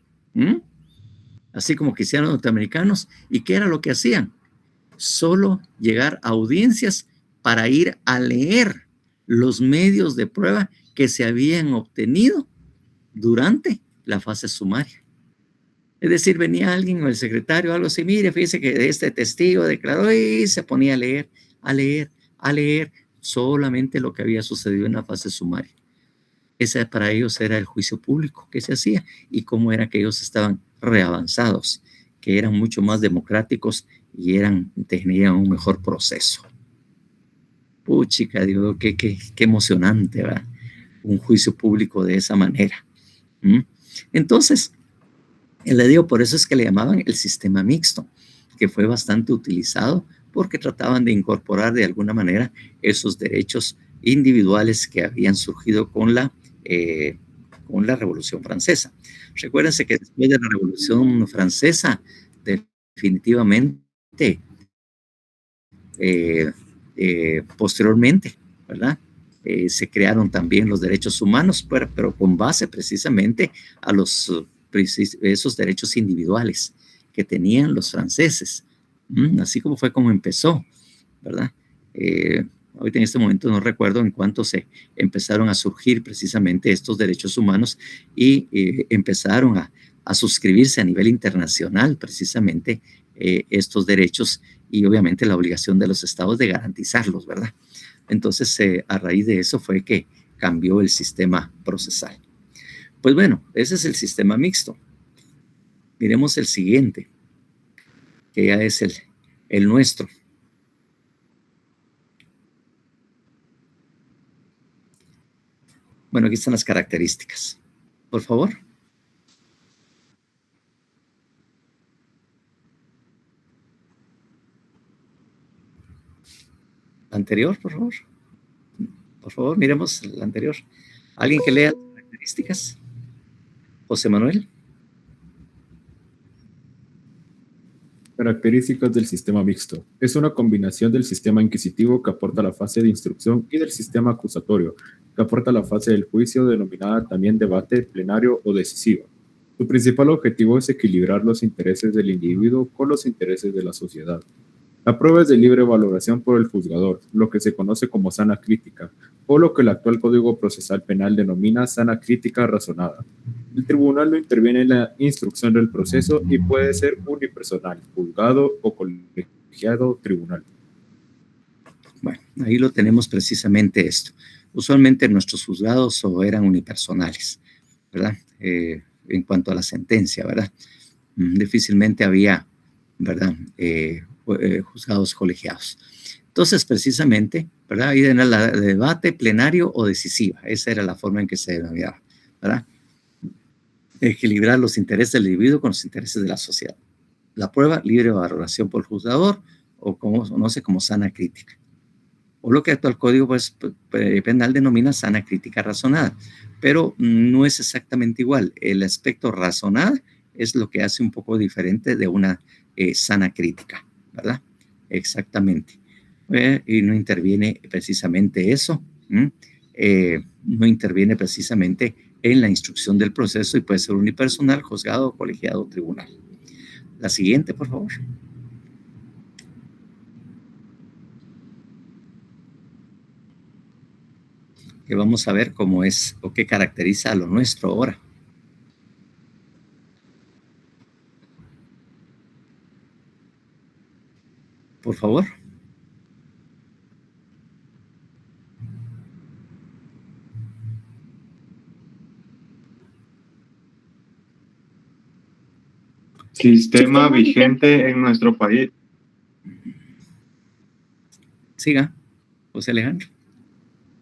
así como que hicieron los norteamericanos, ¿y qué era lo que hacían? Solo llegar a audiencias para ir a leer los medios de prueba que se habían obtenido durante la fase sumaria. Es decir, venía alguien o el secretario o algo así, mire, fíjese que este testigo declaró y se ponía a leer solamente lo que había sucedido en la fase sumaria. Ese para ellos era el juicio público que se hacía y cómo era que ellos estaban reavanzados, que eran mucho más democráticos y tenían un mejor proceso. Puchica, digo, qué emocionante, ¿verdad? Un juicio público de esa manera. Entonces, le digo, por eso es que le llamaban el sistema mixto, que fue bastante utilizado porque trataban de incorporar de alguna manera esos derechos individuales que habían surgido con la Revolución Francesa. Recuérdense que después de la Revolución Francesa, definitivamente, posteriormente, ¿verdad? Se crearon también los derechos humanos, pero con base precisamente a esos derechos individuales que tenían los franceses, así como fue como empezó, ¿verdad? Ahorita en este momento no recuerdo en cuánto se empezaron a surgir precisamente estos derechos humanos y empezaron a suscribirse a nivel internacional precisamente estos derechos y obviamente la obligación de los estados de garantizarlos, ¿verdad? Entonces, a raíz de eso fue que cambió el sistema procesal. Pues bueno, ese es el sistema mixto. Miremos el siguiente, que ya es el nuestro. Bueno, aquí están las características. Por favor. Anterior, por favor. Por favor, miremos la anterior. ¿Alguien que lea las características? José Manuel. Características del sistema mixto. Es una combinación del sistema inquisitivo que aporta la fase de instrucción y del sistema acusatorio que aporta la fase del juicio, denominada también debate plenario o decisiva. Su principal objetivo es equilibrar los intereses del individuo con los intereses de la sociedad. La prueba es de libre valoración por el juzgador, lo que se conoce como sana crítica, o lo que el actual Código Procesal Penal denomina sana crítica razonada. El tribunal no interviene en la instrucción del proceso y puede ser unipersonal, juzgado o colegiado tribunal. Bueno, ahí lo tenemos precisamente esto. Usualmente nuestros juzgados eran unipersonales, ¿verdad? En cuanto a la sentencia, ¿verdad? Difícilmente había, ¿verdad? Juzgados colegiados. Entonces, precisamente, ¿verdad? Ahí era el debate plenario o decisiva. Esa era la forma en que se denominaba, ¿verdad? Equilibrar los intereses del individuo con los intereses de la sociedad. La prueba, libre valoración por el juzgador, o como se conoce como sana crítica. O lo que el actual Código Penal denomina sana crítica razonada. Pero no es exactamente igual. El aspecto razonada es lo que hace un poco diferente de una sana crítica, ¿verdad? Exactamente. Y no interviene precisamente eso. No interviene precisamente en la instrucción del proceso y puede ser unipersonal, juzgado, colegiado, tribunal. La siguiente, por favor. Que vamos a ver cómo es o qué caracteriza a lo nuestro ahora. Por favor. Sistema vigente en nuestro país. Siga, José Alejandro.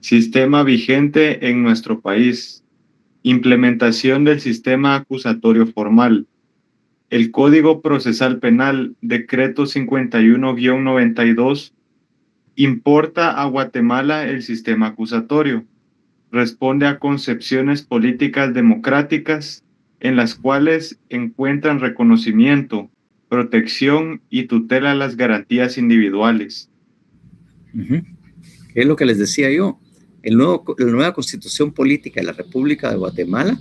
Sistema vigente en nuestro país. Implementación del sistema acusatorio formal. el Código Procesal Penal, Decreto 51-92, importa a Guatemala el sistema acusatorio. Responde a concepciones políticas democráticas en las cuales encuentran reconocimiento, protección y tutela a las garantías individuales. Es lo que les decía yo. La nueva Constitución Política de la República de Guatemala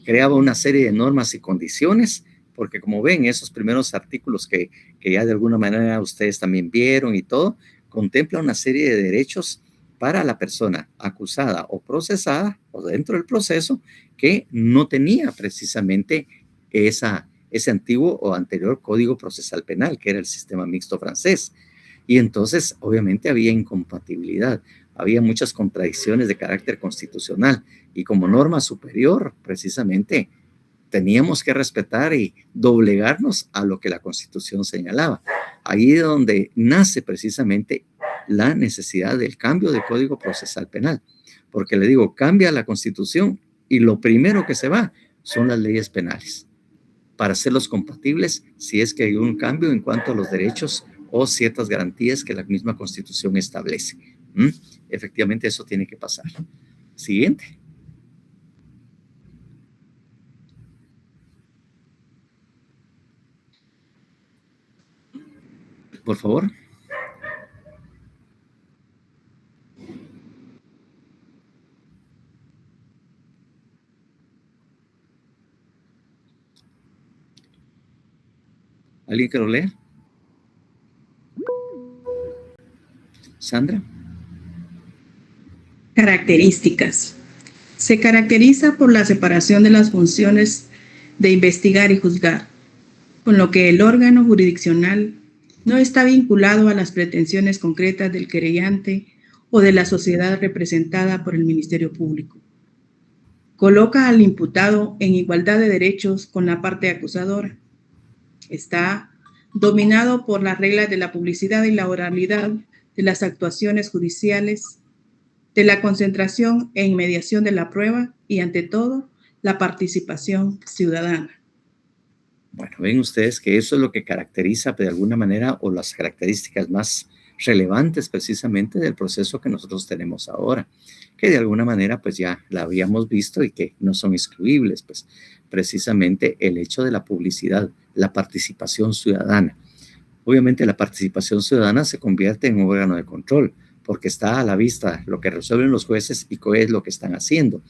creaba una serie de normas y condiciones, porque como ven, esos primeros artículos que ya de alguna manera ustedes también vieron y todo, contempla una serie de derechos para la persona acusada o procesada o dentro del proceso que no tenía precisamente ese antiguo o anterior Código Procesal Penal, que era el sistema mixto francés. Y entonces, obviamente, había incompatibilidad, había muchas contradicciones de carácter constitucional y como norma superior, precisamente, teníamos que respetar y doblegarnos a lo que la Constitución señalaba. Ahí es donde nace precisamente la necesidad del cambio del Código Procesal Penal, porque le digo, cambia la Constitución y lo primero que se va son las leyes penales para hacerlos compatibles si es que hay un cambio en cuanto a los derechos o ciertas garantías que la misma Constitución establece. Efectivamente, eso tiene que pasar. Siguiente. Por favor. ¿Alguien que lo lea? Sandra. Características. Se caracteriza por la separación de las funciones de investigar y juzgar, con lo que el órgano jurisdiccional no está vinculado a las pretensiones concretas del querellante o de la sociedad representada por el Ministerio Público. Coloca al imputado en igualdad de derechos con la parte acusadora. Está dominado por las reglas de la publicidad y la oralidad de las actuaciones judiciales, de la concentración e inmediación de la prueba y, ante todo, la participación ciudadana. Bueno, ven ustedes que eso es lo que caracteriza de alguna manera o las características más relevantes precisamente del proceso que nosotros tenemos ahora, que de alguna manera pues ya la habíamos visto y que no son excluibles, pues precisamente el hecho de la publicidad, la participación ciudadana. Obviamente la participación ciudadana se convierte en un órgano de control porque está a la vista lo que resuelven los jueces y qué es lo que están haciendo.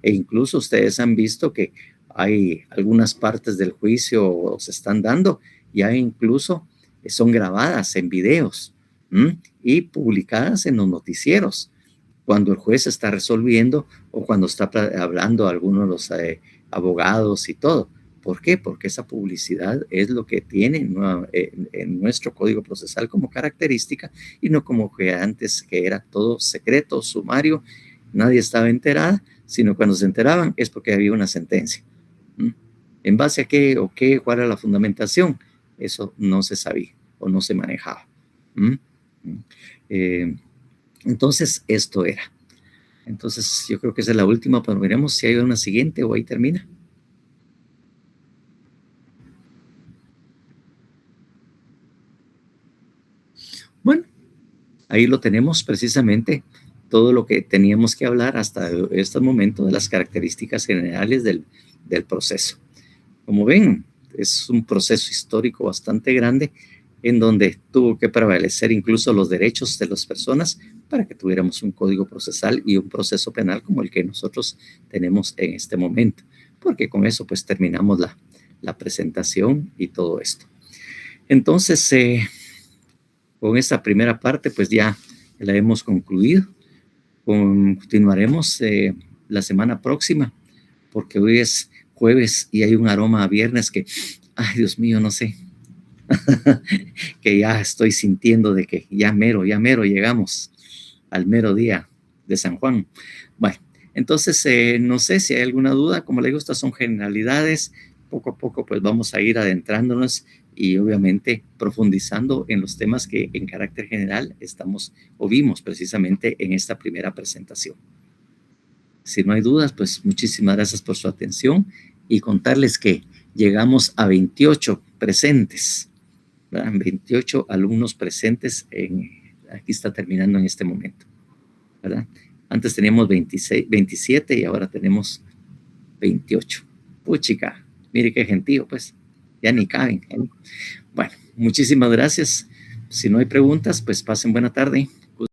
E incluso ustedes han visto que hay algunas partes del juicio se están dando, ya incluso son grabadas en videos y publicadas en los noticieros cuando el juez está resolviendo o cuando está hablando a algunos de los abogados y todo. ¿Por qué? Porque esa publicidad es lo que tiene en nuestro Código Procesal como característica y no como que antes, que era todo secreto, sumario, nadie estaba enterada, sino cuando se enteraban es porque había una sentencia. ¿En base a qué o qué? ¿Cuál era la fundamentación? Eso no se sabía o no se manejaba. Entonces, esto era. Entonces, yo creo que esa es la última, pero veremos si hay una siguiente o ahí termina. Bueno, ahí lo tenemos precisamente todo lo que teníamos que hablar hasta este momento de las características generales del proceso. Como ven, es un proceso histórico bastante grande en donde tuvo que prevalecer incluso los derechos de las personas para que tuviéramos un código procesal y un proceso penal como el que nosotros tenemos en este momento, porque con eso pues terminamos la presentación y todo esto. Entonces, con esta primera parte pues ya la hemos concluido. Continuaremos la semana próxima, porque hoy es jueves y hay un aroma a viernes que, ay Dios mío, no sé, que ya estoy sintiendo de que ya mero llegamos al mero día de San Juan. Bueno, entonces no sé si hay alguna duda. Como le digo, estas son generalidades. Poco a poco pues vamos a ir adentrándonos y obviamente profundizando en los temas que en carácter general estamos o vimos precisamente en esta primera presentación. Si no hay dudas, pues muchísimas gracias por su atención y contarles que llegamos a 28 presentes, ¿verdad? 28 alumnos presentes aquí está terminando en este momento, ¿verdad? Antes teníamos 27 y ahora tenemos 28. Puchica, mire qué gentío, pues, ya ni caben. Bueno, muchísimas gracias. Si no hay preguntas, pues pasen buena tarde.